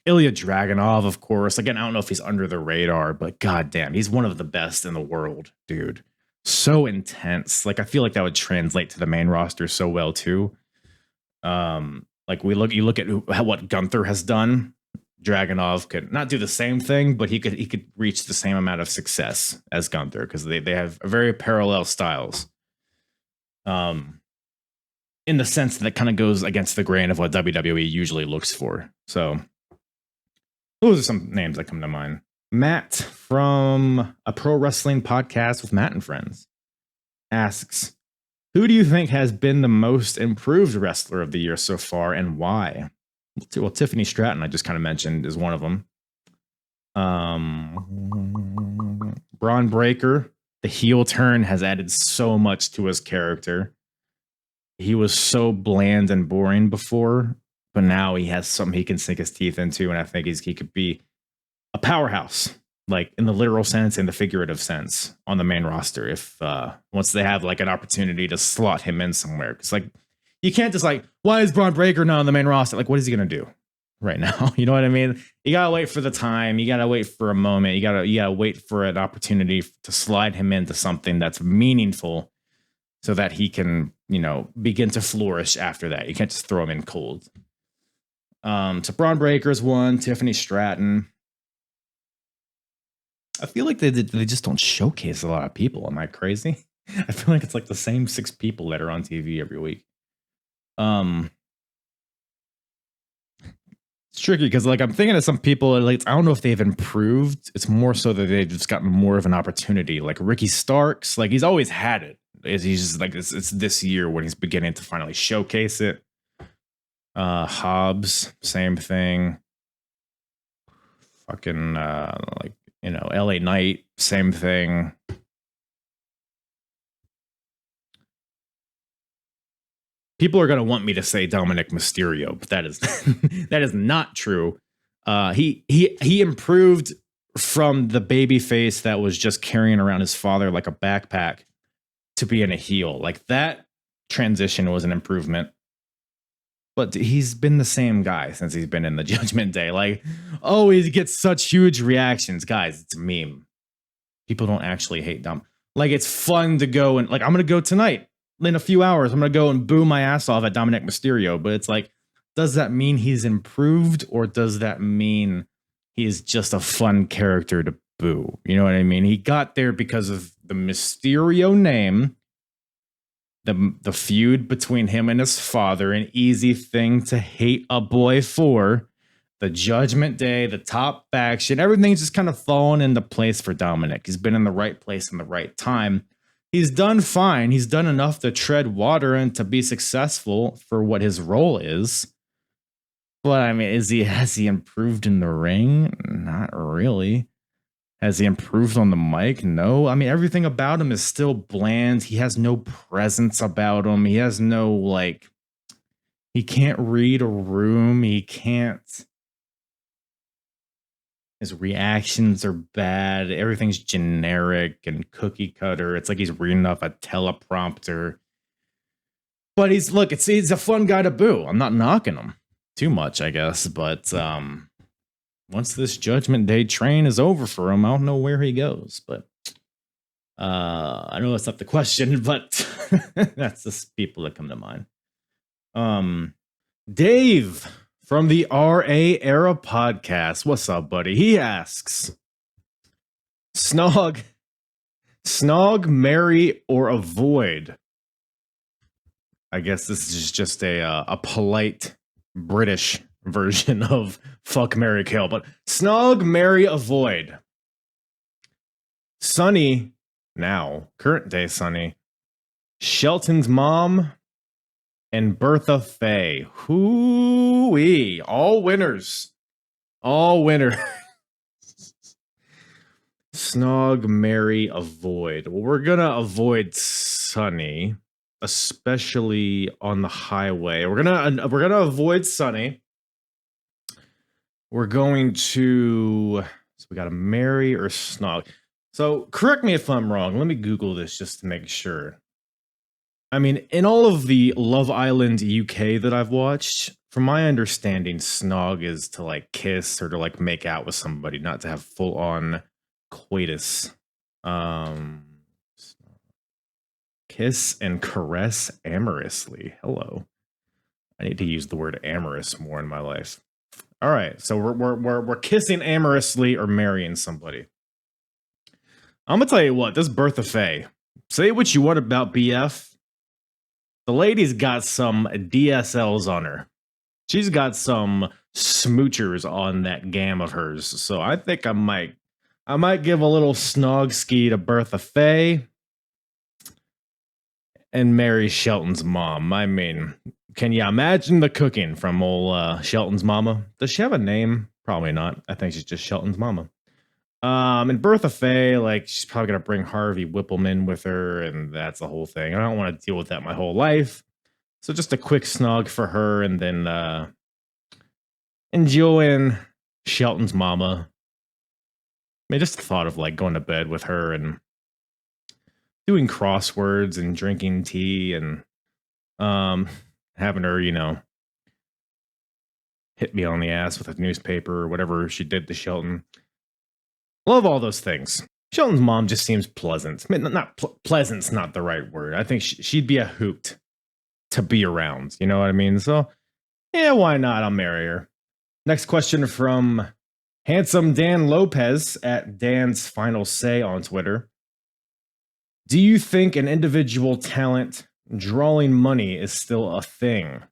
Ilya Dragunov, of course. Again, I don't know if he's under the radar, but goddamn, he's one of the best in the world, dude. So intense. Like I feel like that would translate to the main roster so well too. Like you look at what Gunther has done. Dragunov could not do the same thing, but he could reach the same amount of success as Gunther because they have very parallel styles. In the sense that it kind of goes against the grain of what WWE usually looks for. So those are some names that come to mind. Matt from a pro wrestling podcast with Matt and Friends asks, who do you think has been the most improved wrestler of the year so far and why? Well, Tiffany Stratton, I just kind of mentioned, is one of them. Braun Breaker, the heel turn has added so much to his character. He was so bland and boring before, but now he has something he can sink his teeth into, and I think he could be a powerhouse, like in the literal sense and the figurative sense, on the main roster. If once they have like an opportunity to slot him in somewhere, because like you can't just like, why is Braun Breaker not on the main roster? Like, what is he gonna do right now? You know what I mean? You gotta wait for the time. You gotta wait for a moment. You gotta wait for an opportunity to slide him into something that's meaningful, so that he can, begin to flourish after that. You can't just throw him in cold. So Braun Breaker's one. Tiffany Stratton. I feel like they just don't showcase a lot of people. Am I crazy? I feel like it's like the same 6 people that are on TV every week. It's tricky because like I'm thinking of some people, like I don't know if they've improved. It's more so that they've just gotten more of an opportunity. Like Ricky Starks, like he's always had it. He's just like it's this year when he's beginning to finally showcase it. Hobbs, same thing. Fucking like You know, LA Knight, same thing. People are going to want me to say Dominic Mysterio, but that is that is not true. He improved from the baby face that was just carrying around his father like a backpack to being a heel. Like that transition was an improvement. But he's been the same guy since he's been in the Judgment Day. Like, oh, he gets such huge reactions. Guys, it's a meme. People don't actually hate Dom. Like, it's fun to go and, like, I'm going to go tonight. In a few hours, I'm going to go and boo my ass off at Dominic Mysterio. But it's like, does that mean he's improved? Or does that mean he's just a fun character to boo? You know what I mean? He got there because of the Mysterio name. The feud between him and his father, an easy thing to hate a boy for. The Judgment Day, the top faction, everything's just kind of fallen into place for Dominic. He's been in the right place in the right time. He's done fine. He's done enough to tread water and to be successful for what his role is. But I mean, has he improved in the ring? Not really. Has he improved on the mic? No. I mean, everything about him is still bland. He has no presence about him. He has no, like, he can't read a room. He can't. His reactions are bad. Everything's generic and cookie cutter. It's like he's reading off a teleprompter. But he's a fun guy to boo. I'm not knocking him too much, I guess. But once this Judgment Day train is over for him, I don't know where he goes. But I know that's not the question, but that's the people that come to mind. Dave from the RA Era podcast. What's up, buddy? He asks, Snog, marry, or avoid? I guess this is just a polite British version of fuck, marry, kill, but Snog, marry, avoid. Sunny, now current day Sunny, Shelton's mom, and Bertha Faye. Hoo-wee, all winners, Snog, marry, avoid. Well, we're gonna avoid Sunny, especially on the highway. We're gonna avoid Sunny. We're going to, so we got to marry or Snog. So correct me if I'm wrong. Let me Google this just to make sure. I mean, in all of the Love Island UK that I've watched, from my understanding, Snog is to like kiss or to like make out with somebody, not to have full on coitus. Kiss and caress amorously. Hello. I need to use the word amorous more in my life. All right, so we're kissing amorously or marrying somebody. I'm gonna tell you what, this Bertha Faye. Say what you want about BF. The lady's got some DSLs on her. She's got some smoochers on that gam of hers. So I think I might give a little snog ski to Bertha Faye and marry Shelton's mom. I mean, can you imagine the cooking from old Shelton's mama? Does she have a name? Probably not. I think she's just Shelton's mama. And Bertha Faye, like, she's probably gonna bring Harvey Whippleman with her, and that's the whole thing. I don't want to deal with that my whole life. So just a quick snog for her, and then enjoying Shelton's mama. I mean, just the thought of like going to bed with her and doing crosswords and drinking tea and having her, you know, hit me on the ass with a newspaper or whatever she did to Shelton. Love all those things. Shelton's mom just seems pleasant. I mean, pleasant's not the right word. I think she'd be a hoot to be around. You know what I mean? So, yeah, why not? I'll marry her. Next question from Handsome Dan Lopez at Dan's Final Say on Twitter. Do you think an individual talent drawing money is still a thing?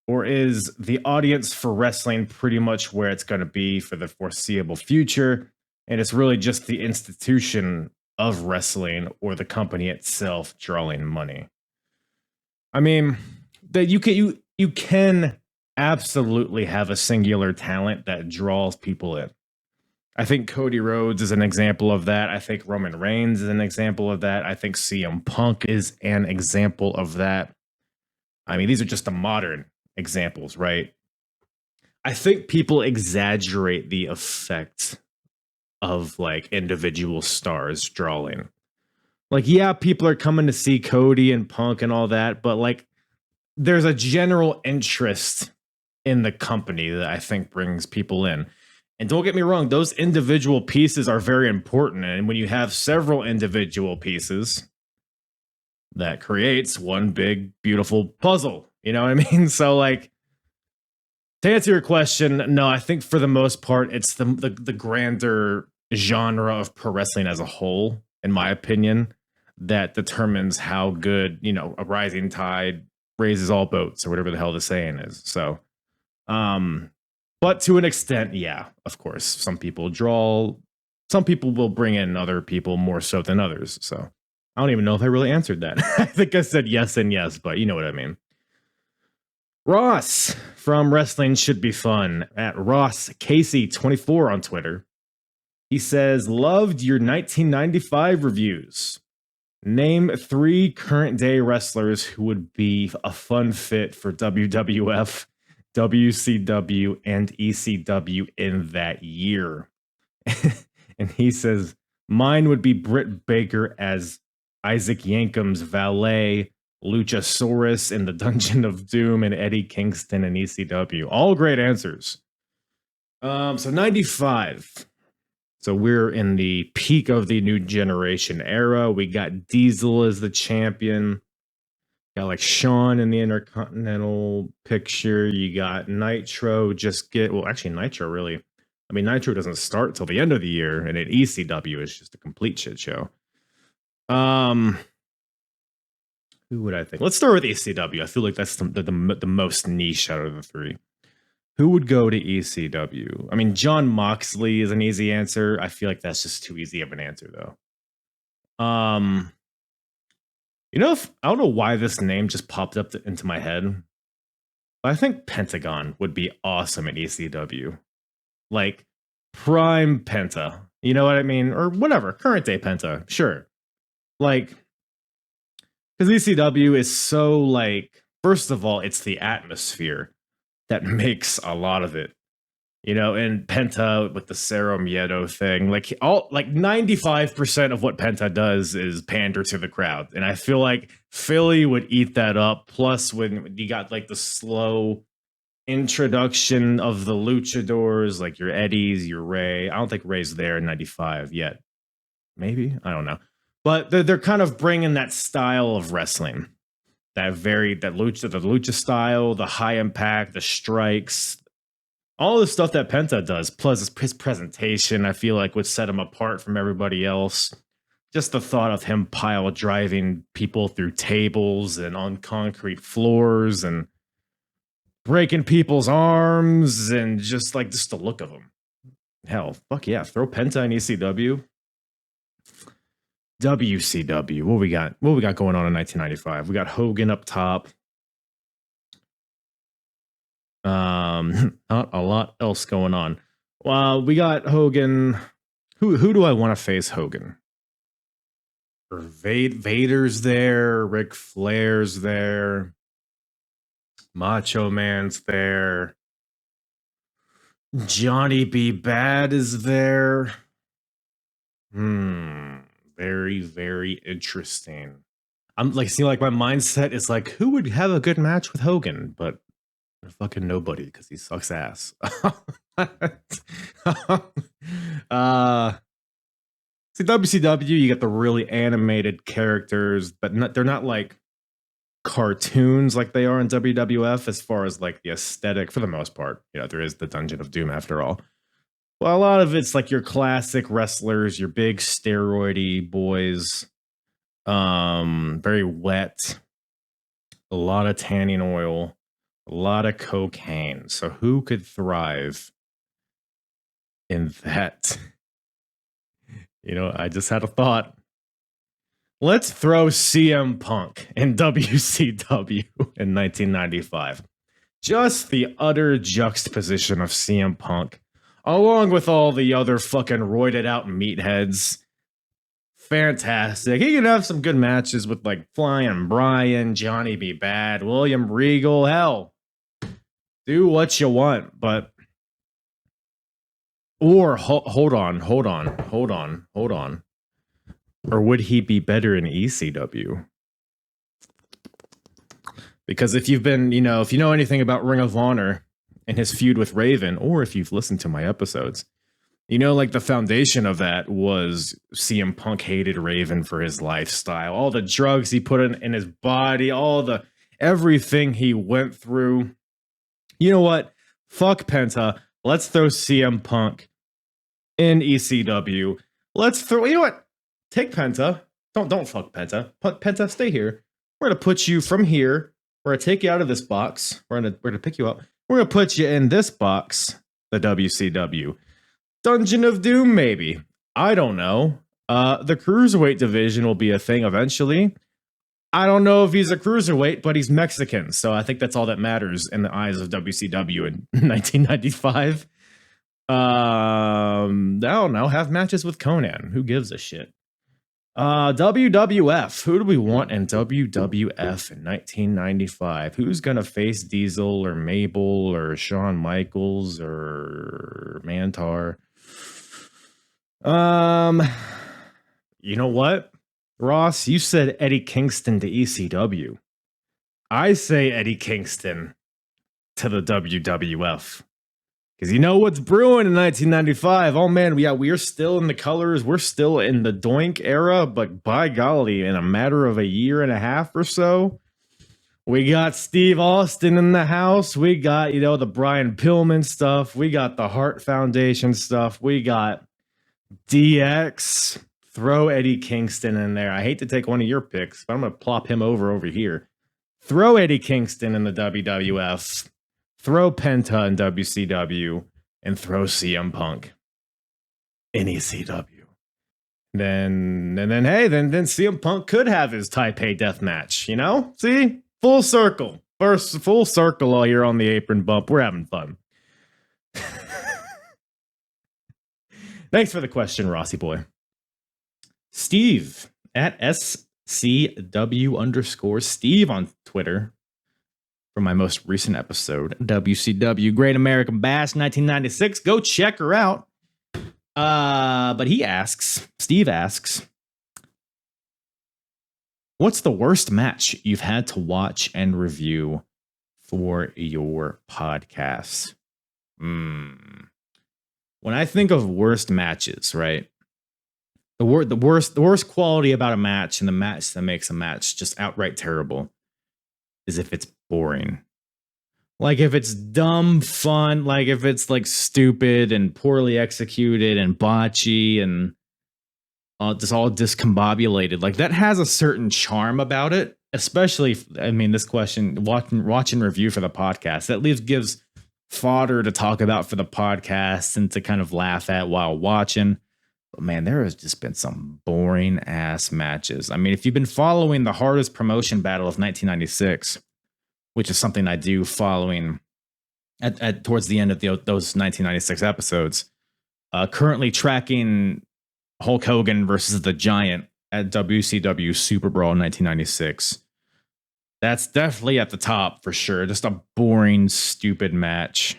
Or is the audience for wrestling pretty much where it's going to be for the foreseeable future? And it's really just the institution of wrestling or the company itself drawing money. I mean, that you can absolutely have a singular talent that draws people in. I think Cody Rhodes is an example of that. I think Roman Reigns is an example of that. I think CM Punk is an example of that. I mean, these are just the modern examples, right? I think people exaggerate the effect of like individual stars drawing. Like, yeah, people are coming to see Cody and Punk and all that, but like there's a general interest in the company that I think brings people in. And don't get me wrong, those individual pieces are very important. And when you have several individual pieces, that creates one big, beautiful puzzle. You know what I mean? So, like, to answer your question, no, I think for the most part, it's the grander genre of pro wrestling as a whole, in my opinion, that determines how good, you know, a rising tide raises all boats or whatever the hell the saying is. So, but to an extent, yeah, of course, some people will bring in other people more so than others. So I don't even know if I really answered that. I think I said yes and yes, but you know what I mean. Ross from Wrestling Should Be Fun at Ross Casey 24 on Twitter. He says, loved your 1995 reviews. Name 3 current day wrestlers who would be a fun fit for WWF, WCW, and ECW in that year. And he says, mine would be Britt Baker as Isaac Yankum's valet, Luchasaurus in the Dungeon of Doom, and Eddie Kingston in ECW. All great answers. So 95. So we're in the peak of the new generation era. We got Diesel as the champion. Got like Shawn in the Intercontinental picture. You got Nitro. Nitro really. I mean, Nitro doesn't start till the end of the year, and at ECW is just a complete shit show. Who would I think? Let's start with ECW. I feel like that's the most niche out of the 3. Who would go to ECW? I mean, John Moxley is an easy answer. I feel like that's just too easy of an answer, though. You know, I don't know why this name just popped up into my head, but I think Pentagon would be awesome at ECW. Like, prime Penta. You know what I mean? Or whatever. Current day Penta. Sure. Like, because ECW is so, like, first of all, it's the atmosphere that makes a lot of it. You know, and Penta with the Cerro Miedo thing, like 95% of what Penta does is pander to the crowd. And I feel like Philly would eat that up. Plus, when you got like the slow introduction of the luchadors, like your Eddies, your Ray. I don't think Ray's there in 95 yet. Maybe, I don't know. But they're kind of bringing that style of wrestling, the lucha style, the high impact, the strikes, all the stuff that Penta does. Plus his presentation, I feel like would set him apart from everybody else. Just the thought of him pile driving people through tables and on concrete floors and breaking people's arms, and just the look of him. Hell, fuck yeah, throw Penta in ECW. WCW, what we got going on in 1995? We got Hogan up top. Not a lot else going on. We got Hogan. Who do I want to face Hogan? Vader's there, Ric Flair's there, Macho Man's there, Johnny B. Bad is there. Very, very interesting. I'm like, my mindset is like, who would have a good match with Hogan? But fucking nobody, because he sucks ass. See, WCW, you get the really animated characters, but they're not like cartoons like they are in WWF as far as like the aesthetic for the most part. You know, there is the Dungeon of Doom after all. Well, a lot of it's like your classic wrestlers, your big steroidy boys, very wet, a lot of tanning oil, a lot of cocaine. So who could thrive in that? You know, I just had a thought. Let's throw CM Punk in WCW in 1995. Just the utter juxtaposition of CM Punk along with all the other fucking roided out meatheads. Fantastic. He can have some good matches with like Flying Brian, Johnny B. Bad, William Regal. Hell, do what you want, but or hold on. Or would he be better in ECW? Because if you've been, if you know anything about Ring of Honor and his feud with Raven, or if you've listened to my episodes, like the foundation of that was CM Punk hated Raven for his lifestyle, all the drugs he put in his body, everything he went through. You know what? Fuck Penta. Let's throw CM Punk in ECW. Let's throw, you know what? Take Penta. Don't fuck Penta. Penta, stay here. We're gonna put you from here. We're gonna take you out of this box. We're gonna pick you up. We're gonna put you in this box, the WCW. Dungeon of Doom, maybe. I don't know. The cruiserweight division will be a thing eventually. I don't know if he's a cruiserweight, but he's Mexican, so I think that's all that matters in the eyes of WCW in 1995. I don't know. Have matches with Conan. Who gives a shit? WWF. Who do we want in WWF in 1995? Who's gonna face Diesel or Mabel or Shawn Michaels or Mantar? You know what? Ross, you said Eddie Kingston to ECW. I say Eddie Kingston to the WWF. Because you know what's brewing in 1995? Oh man, we are still in the colors. We're still in the Doink era. But by golly, in a matter of a year and a half or so, we got Steve Austin in the house. We got, the Brian Pillman stuff. We got the Hart Foundation stuff. We got DX. Throw Eddie Kingston in there. I hate to take one of your picks, but I'm going to plop him over here. Throw Eddie Kingston in the WWF. Throw Penta in WCW. And throw CM Punk in ECW. Then CM Punk could have his Taipei death match, See? Full circle. First, full circle all here on the apron bump. We're having fun. Thanks for the question, Rossi boy. Steve at SCW_Steve on Twitter for my most recent episode, WCW Great American Bash 1996. Go check her out. But Steve asks, what's the worst match you've had to watch and review for your podcast? When I think of worst matches, right? The worst quality about a match and the match that makes a match just outright terrible is if it's boring. Like if it's dumb fun, like if it's like stupid and poorly executed and botchy and just all discombobulated. Like that has a certain charm about it, especially, this question, watch and review for the podcast, at least gives fodder to talk about for the podcast and to kind of laugh at while watching. But man, there has just been some boring ass matches. If you've been following the hardest promotion battle of 1996, which is something I do following at towards the end of those 1996 episodes, currently tracking Hulk Hogan versus the Giant at WCW Super Brawl 1996. That's definitely at the top for sure. Just a boring, stupid match.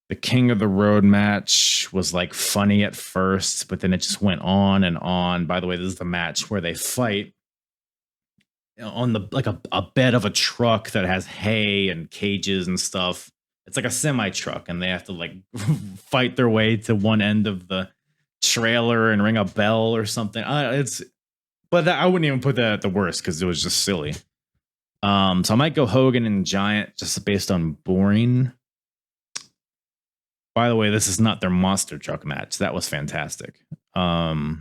The King of the Road match was like funny at first, but then it just went on and on. By the way, this is the match where they fight on a bed of a truck that has hay and cages and stuff. It's like a semi truck, and they have to like fight their way to one end of the trailer and ring a bell or something. I wouldn't even put that at the worst because it was just silly. So I might go Hogan and Giant just based on boring. By the way, this is not their monster truck match. That was fantastic. What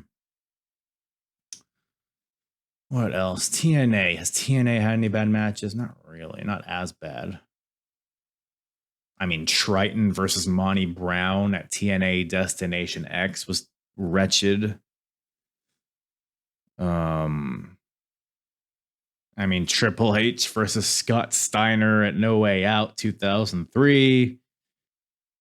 else? TNA. Has TNA had any bad matches? Not really. Not as bad. Triton versus Monty Brown at TNA Destination X was wretched. I mean, Triple H versus Scott Steiner at No Way Out 2003.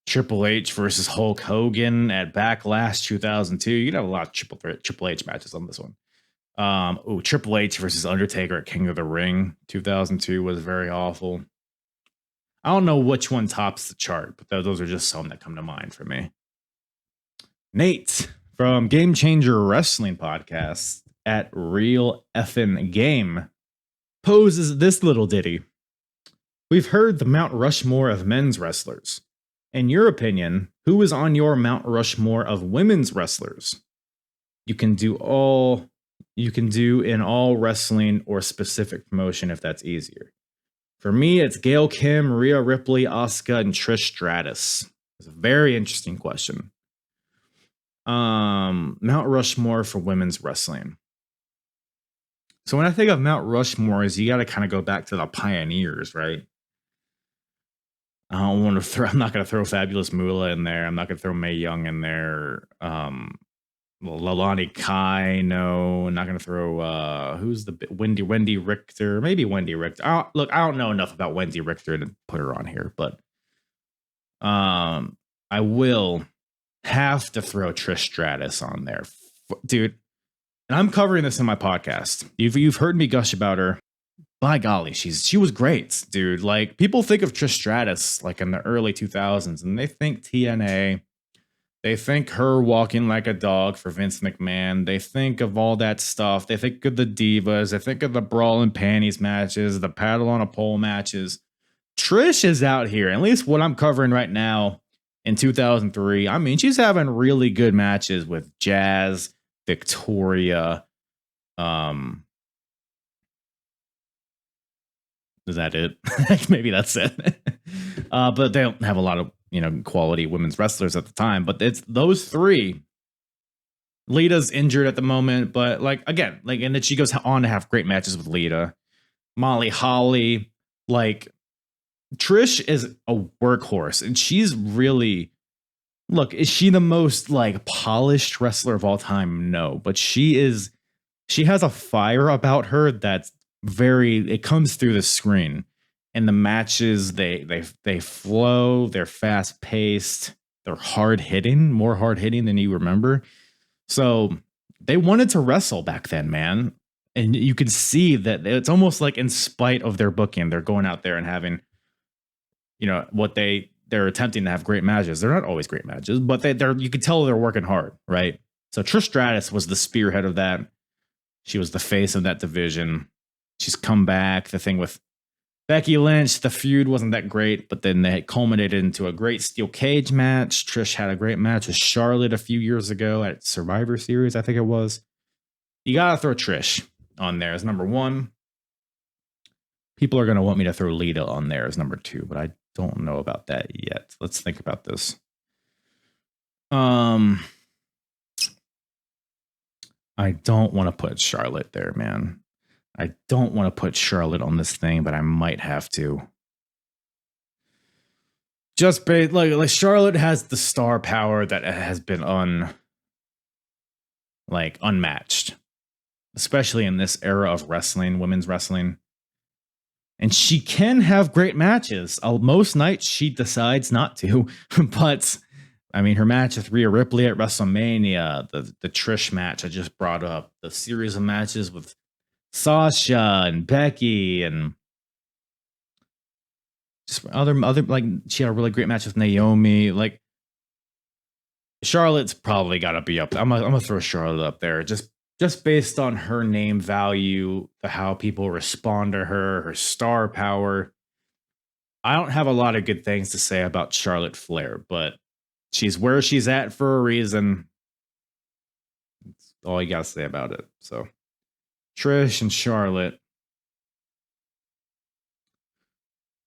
Triple H versus Hulk Hogan at Backlash 2002. You could have a lot of Triple H matches on this one. Triple H versus Undertaker at King of the Ring 2002 was very awful. I don't know which one tops the chart, but those are just some that come to mind for me. Nate from Game Changer Wrestling Podcast at Real Effin' Game poses this little ditty. We've heard the Mount Rushmore of men's wrestlers. In your opinion, who is on your Mount Rushmore of women's wrestlers? You can do in all wrestling or specific promotion if that's easier. For me, it's Gail Kim, Rhea Ripley, Asuka, and Trish Stratus. It's a very interesting question. Mount Rushmore for women's wrestling. So when I think of Mount Rushmore, you got to kind of go back to the pioneers, right? I'm not going to throw Fabulous Moolah in there. I'm not going to throw Mae Young in there. Lalani Kai, no. I'm not going to throw who's the Wendy Richter, maybe Wendy Richter. I don't know enough about Wendy Richter to put her on here, but I will have to throw Trish Stratus on there, dude. And I'm covering this in my podcast. You've heard me gush about her. By golly, she was great, dude. Like, people think of Trish Stratus like in the early 2000s, and they think TNA. They think her walking like a dog for Vince McMahon. They think of all that stuff. They think of the divas. They think of the brawl and panties matches, the paddle on a pole matches. Trish is out here, at least what I'm covering right now in 2003. I mean, she's having really good matches with Jazz, Victoria. Is that it? Maybe that's it. But they don't have a lot of quality women's wrestlers at the time. But it's those three. Lita's injured at the moment, but and then she goes on to have great matches with Lita, Molly Holly. Like, Trish is a workhorse, and she's really is she the most polished wrestler of all time? No, but she has a fire about her that's it comes through the screen, and the matches they flow. They're fast paced. They're hard hitting, more hard hitting than you remember. So they wanted to wrestle back then, man. And you can see that it's almost like in spite of their booking, they're going out there and having, they're attempting to have great matches. They're not always great matches, but you can tell they're working hard, right? So Trish Stratus was the spearhead of that. She was the face of that division. She's come back. The thing with Becky Lynch, the feud wasn't that great, but then they culminated into a great steel cage match. Trish had a great match with Charlotte a few years ago at Survivor Series, I think it was. You got to throw Trish on there as number one. People are going to want me to throw Lita on there as number two, but I don't know about that yet. Let's think about this. I don't want to put Charlotte there, man. I don't want to put Charlotte on this thing, but I might have to. Just Charlotte has the star power that has been unmatched, especially in this era of wrestling, women's wrestling. And she can have great matches. Most nights she decides not to, but I mean, her match with Rhea Ripley at WrestleMania, the Trish match I just brought up, the series of matches with Sasha and Becky, and just other she had a really great match with Naomi. Charlotte's probably got to be up there. I'm gonna throw Charlotte up there just based on her name value, how people respond to her star power. I don't have a lot of good things to say about Charlotte Flair, but she's where she's at for a reason. That's all you gotta say about it. So Trish and Charlotte.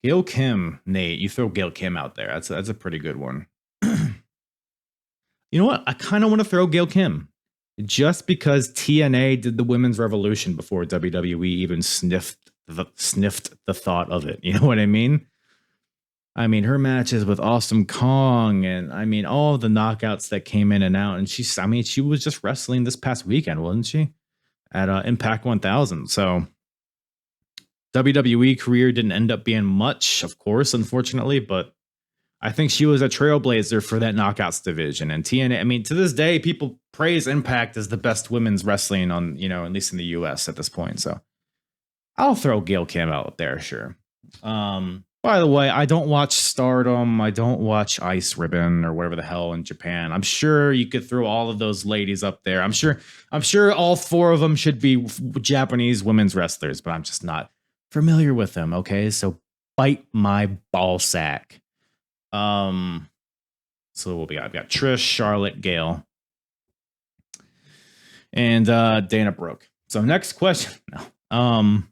Gail Kim, Nate, you throw Gail Kim out there. That's a pretty good one. You know what? I kind of want to throw Gail Kim just because TNA did the Women's Revolution before WWE even sniffed the thought of it. You know what I mean? I mean, her matches with Awesome Kong, and I mean all the knockouts that came in and out, and she was just wrestling this past weekend, wasn't she? At Impact 1000. So WWE career didn't end up being much, of course, unfortunately, but I think she was a trailblazer for that knockouts division. And TNA, I mean, to this day, people praise Impact as the best women's wrestling on, at least in the US at this point. So I'll throw Gail Kim out there, sure. By the way, I don't watch Stardom. I don't watch Ice Ribbon or whatever the hell in Japan. I'm sure you could throw all of those ladies up there. I'm sure all 4 of them should be Japanese women's wrestlers, but I'm just not familiar with them. Okay, so bite my ball sack. So what we got? We got Trish, Charlotte, Gail, and Dana Brooke. So next question. No.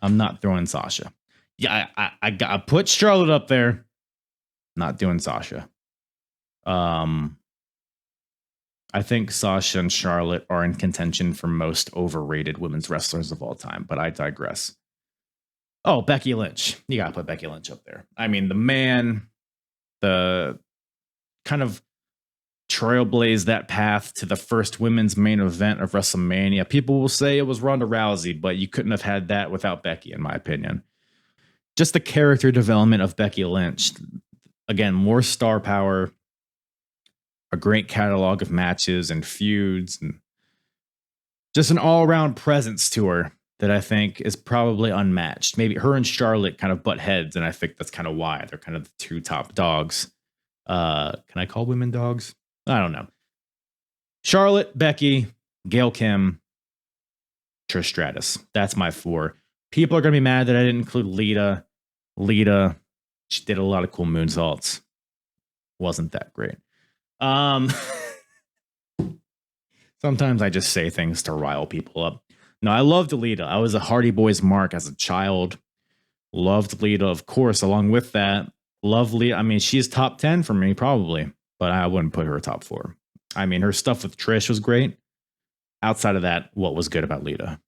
I'm not throwing Sasha. Yeah, I put Charlotte up there. Not doing Sasha. I think Sasha and Charlotte are in contention for most overrated women's wrestlers of all time, but I digress. Oh, Becky Lynch. You gotta put Becky Lynch up there. I mean, the kind of trailblazed that path to the first women's main event of WrestleMania. People will say it was Ronda Rousey, but you couldn't have had that without Becky, in my opinion. Just the character development of Becky Lynch. Again, more star power, a great catalog of matches and feuds, and just an all-around presence to her that I think is probably unmatched. Maybe her and Charlotte kind of butt heads, and I think that's kind of why they're kind of the 2 top dogs. Can I call women dogs? I don't know. Charlotte, Becky, Gail Kim, Trish Stratus. That's my 4. People are going to be mad that I didn't include Lita. Lita, she did a lot of cool moonsaults. Wasn't that great. Sometimes I just say things to rile people up. No, I loved Lita. I was a Hardy Boys mark as a child. Loved Lita, of course. Along with that, love Lita. I mean, she's top 10 for me, probably, but I wouldn't put her top 4. I mean, her stuff with Trish was great. Outside of that, what was good about Lita?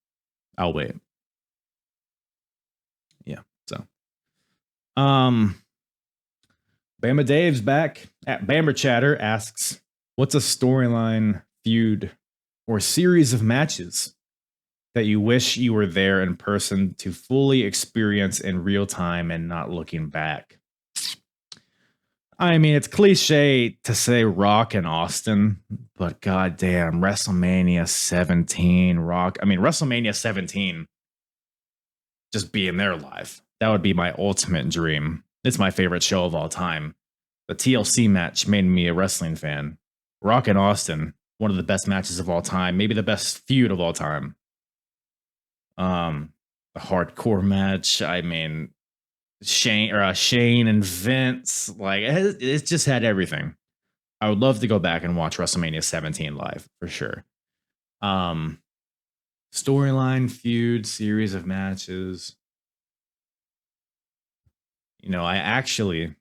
I'll wait. Yeah, so. Bama Dave's back at Bamber Chatter asks, what's a storyline, feud, or series of matches that you wish you were there in person to fully experience in real time and not looking back? I mean, it's cliche to say Rock and Austin, but goddamn, WrestleMania 17, Rock. I mean, WrestleMania 17, just being there live. That would be my ultimate dream. It's my favorite show of all time. The TLC match made me a wrestling fan. Rock and Austin, one of the best matches of all time, maybe the best feud of all time. The hardcore match. I mean, Shane and Vince, like it's just had everything. I would love to go back and watch WrestleMania 17 live for sure. Storyline, feud, series of matches. I actually,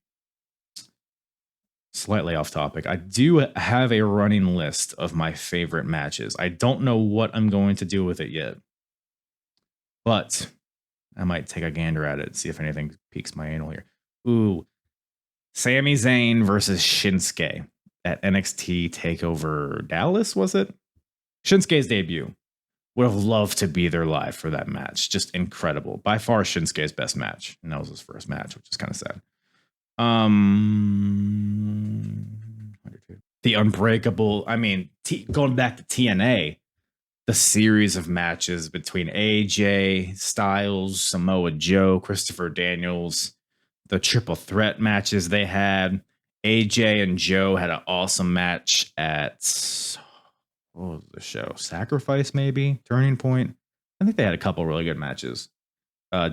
slightly off topic, I do have a running list of my favorite matches. I don't know what I'm going to do with it yet, but I might take a gander at it and see if anything piques my anal here. Ooh, Sami Zayn versus Shinsuke at NXT TakeOver Dallas, was it? Shinsuke's debut. Would have loved to be there live for that match. Just incredible. By far Shinsuke's best match. And that was his first match, which is kind of sad. The Unbreakable. I mean, going back to TNA, the series of matches between AJ, Styles, Samoa Joe, Christopher Daniels, the triple threat matches they had. AJ and Joe had an awesome match at, what was the show? Sacrifice, maybe? Turning Point? I think they had a couple really good matches.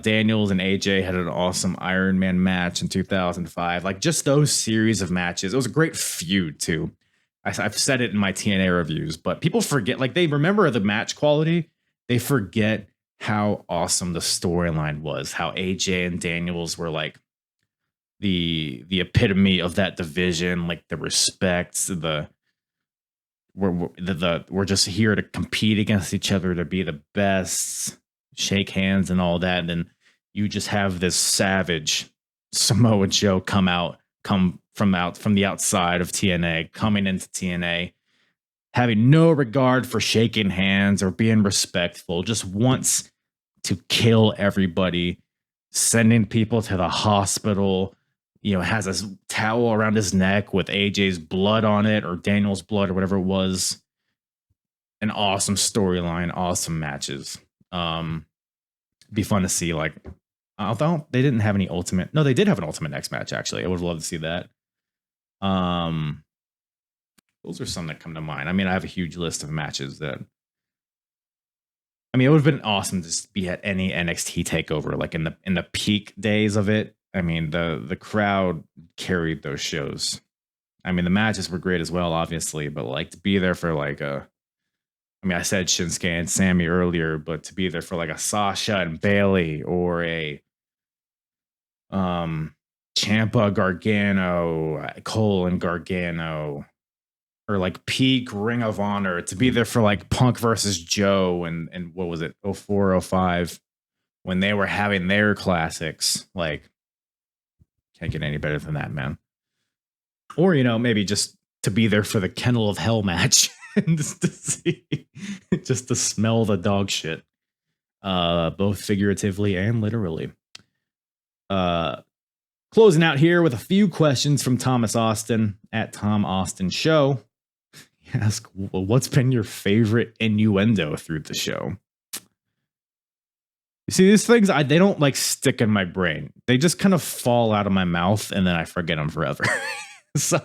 Daniels and AJ had an awesome Iron Man match in 2005. Like, just those series of matches. It was a great feud, too. I've said it in my TNA reviews, but people forget, like, they remember the match quality. They forget how awesome the storyline was, how AJ and Daniels were, like, the epitome of that division, like, the respect, we're just here to compete against each other, to be the best, shake hands and all that. And then you just have this savage Samoa Joe come from the outside of TNA, coming into TNA, having no regard for shaking hands or being respectful, just wants to kill everybody, sending people to the hospital. Has this towel around his neck with AJ's blood on it or Daniel's blood or whatever it was. An awesome storyline, awesome matches. Be fun to see. Like, although they didn't have any ultimate. No, they did have an Ultimate X match, actually. I would love to see that. Those are some that come to mind. I mean, I have a huge list of matches that. I mean, it would have been awesome to be at any NXT takeover, like in the peak days of it. I mean, the crowd carried those shows. I mean, the matches were great as well, obviously, but like to be there for like a. I mean, I said Shinsuke and Sammy earlier, but to be there for like a Sasha and Bailey or a Ciampa Gargano, Cole and Gargano, or like peak Ring of Honor, to be there for like Punk versus Joe and what was it, 04, 05, when they were having their classics. Like, can't get any better than that, man. Or, maybe just to be there for the Kennel of Hell match. just to see, just to smell the dog shit, both figuratively and literally. Closing out here with a few questions from Thomas Austin at Tom Austin Show. He asks, what's been your favorite innuendo through the show? You see, these things, they don't like stick in my brain. They just kind of fall out of my mouth and then I forget them forever. So,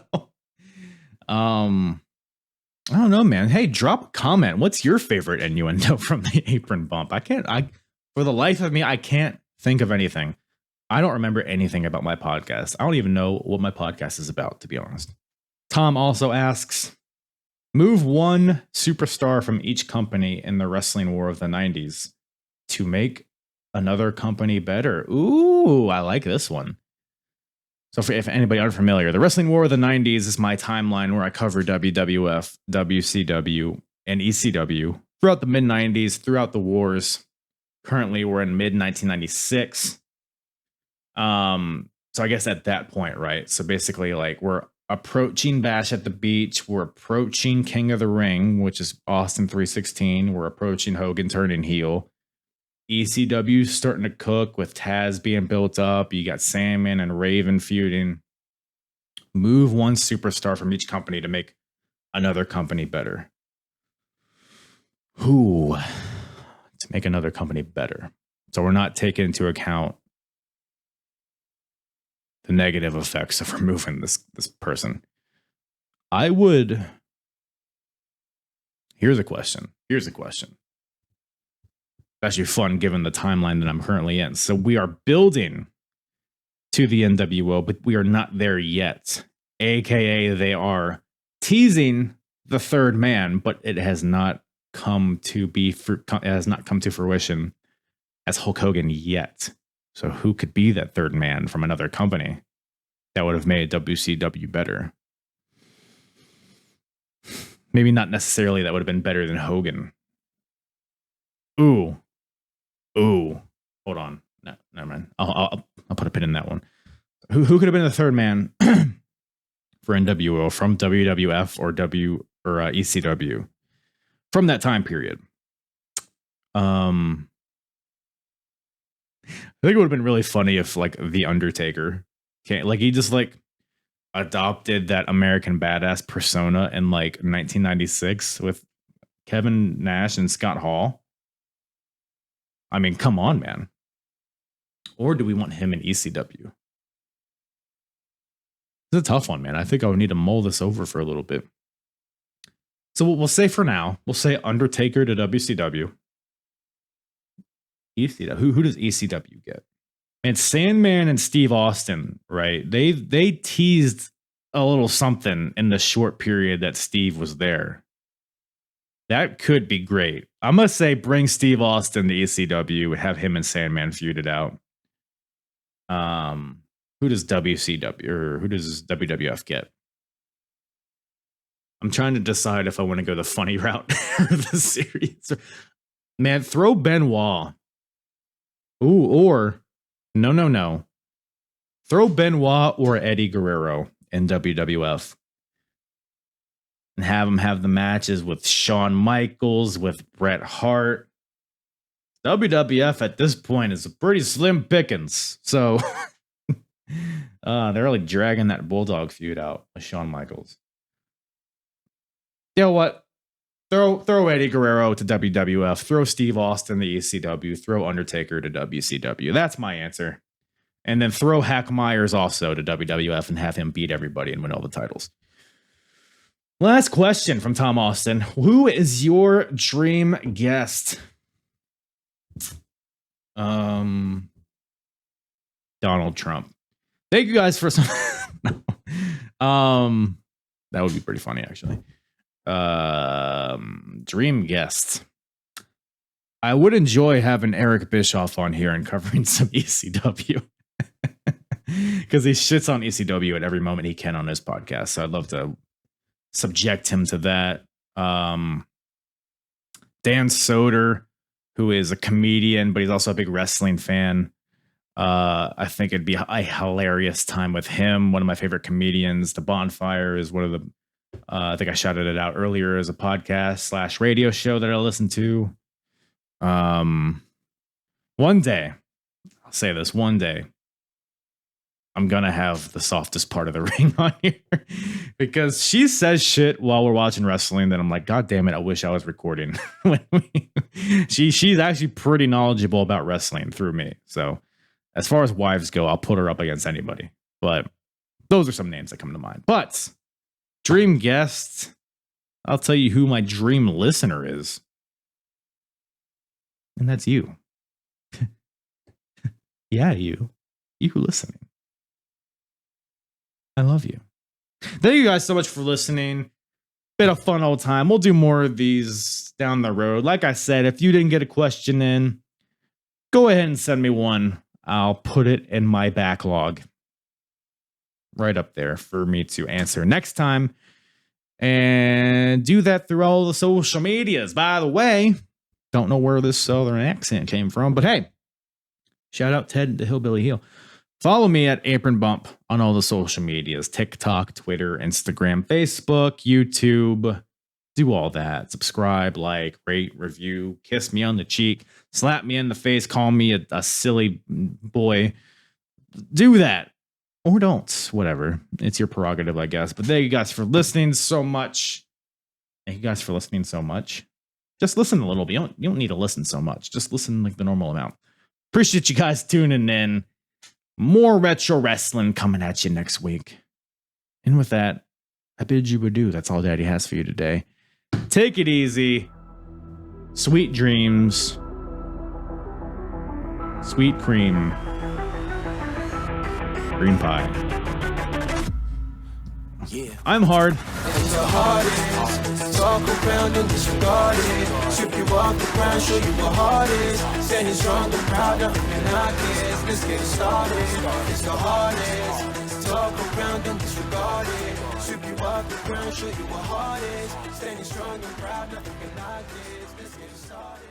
I don't know, man. Hey, drop a comment. What's your favorite innuendo from the Apron bump? For the life of me, I can't think of anything. I don't remember anything about my podcast. I don't even know what my podcast is about, to be honest. Tom also asks, move one superstar from each company in the wrestling war of the 90s to make another company better. Ooh, I like this one. So if anybody unfamiliar, the Wrestling War of the 90s is my timeline where I cover WWF, WCW, and ECW throughout the mid-90s, throughout the wars. Currently, we're in mid-1996. So I guess at that point, right? So basically, like, we're approaching Bash at the Beach. We're approaching King of the Ring, which is Austin 316. We're approaching Hogan turning heel. ECW starting to cook with Taz being built up. You got Sandman and Raven feuding. Move one superstar from each company to make another company better. Who to make another company better? So we're not taking into account the negative effects of removing this person. I would. Here's a question. Actually fun given the timeline that I'm currently in. So we are building to the NWO, but we are not there yet. AKA they are teasing the third man, but it has not come to fruition as Hulk Hogan yet. So who could be that third man from another company that would have made WCW better? Maybe not necessarily that would have been better than Hogan. Ooh, hold on. No, never mind. I'll put a pin in that one. Who could have been the third man for NWO from WWF or ECW from that time period? I think it would have been really funny if like The Undertaker he just like adopted that American Badass persona in like 1996 with Kevin Nash and Scott Hall. I mean, come on, man. Or do we want him in ECW? It's a tough one, man. I think I would need to mull this over for a little bit. So we'll say for now, we'll say Undertaker to WCW. ECW. Who does ECW get? And Sandman and Steve Austin, right? They teased a little something in the short period that Steve was there. That could be great. I'm going to say bring Steve Austin to ECW, have him and Sandman feuded out. Who does WCW or who does WWF get? I'm trying to decide if I want to go the funny route or the series. Man, throw Benoit. Ooh, or no. Throw Benoit or Eddie Guerrero in WWF. And have them have the matches with Shawn Michaels, with Bret Hart. WWF at this point is a pretty slim pickings. So they're like dragging that Bulldog feud out with Shawn Michaels. You know what? Throw Eddie Guerrero to WWF. Throw Steve Austin to ECW. Throw Undertaker to WCW. That's my answer. And then throw Hack Myers also to WWF and have him beat everybody and win all the titles. Last question from Tom Austin. Who is your dream guest? Donald Trump. Thank you guys for some. That would be pretty funny, actually. Dream guest. I would enjoy having Eric Bischoff on here and covering some ECW because he shits on ECW at every moment he can on his podcast. So I'd love to subject him to that. Dan Soder, who is a comedian, but he's also a big wrestling fan. I think it'd be a hilarious time with him. One of my favorite comedians. The Bonfire is one of the I think I shouted it out earlier as a podcast / radio show that I listen to. One day, I'll say this, one day, I'm going to have the softest part of the ring on here because she says shit while we're watching wrestling that I'm like, God damn it, I wish I was recording. She's actually pretty knowledgeable about wrestling through me. So as far as wives go, I'll put her up against anybody. But those are some names that come to mind. But dream guest, I'll tell you who my dream listener is. And that's you. Yeah, you listening. I love you. Thank you guys so much for listening. Been a fun old time. We'll do more of these down the road. Like I said, if you didn't get a question in, go ahead and send me one. I'll put it in my backlog right up there for me to answer next time. And do that through all the social medias. By the way, don't know where this southern accent came from, but hey, shout out Ted the Hillbilly Heel. Follow me at Apron Bump on all the social medias. TikTok, Twitter, Instagram, Facebook, YouTube. Do all that. Subscribe, like, rate, review, kiss me on the cheek, slap me in the face, call me a silly boy. Do that. Or don't. Whatever. It's your prerogative, I guess. But thank you guys for listening so much. Thank you guys for listening so much. Just listen a little bit. You don't need to listen so much. Just listen like the normal amount. Appreciate you guys tuning in. More retro wrestling coming at you next week. And with that, I bid you adieu. That's all Daddy has for you today. Take it easy. Sweet dreams. Sweet cream. Green pie. Yeah. I'm hard. It's the hardest. Talk around and disregard it. Strip you off the ground, show you what hard is. Standing strong and proud, nothing can knock it. Let's get it started. It's the hardest. Talk around and disregard it. Strip you off the ground, show you what hard is. Standing strong and proud, nothing can knock it. Let's get it started.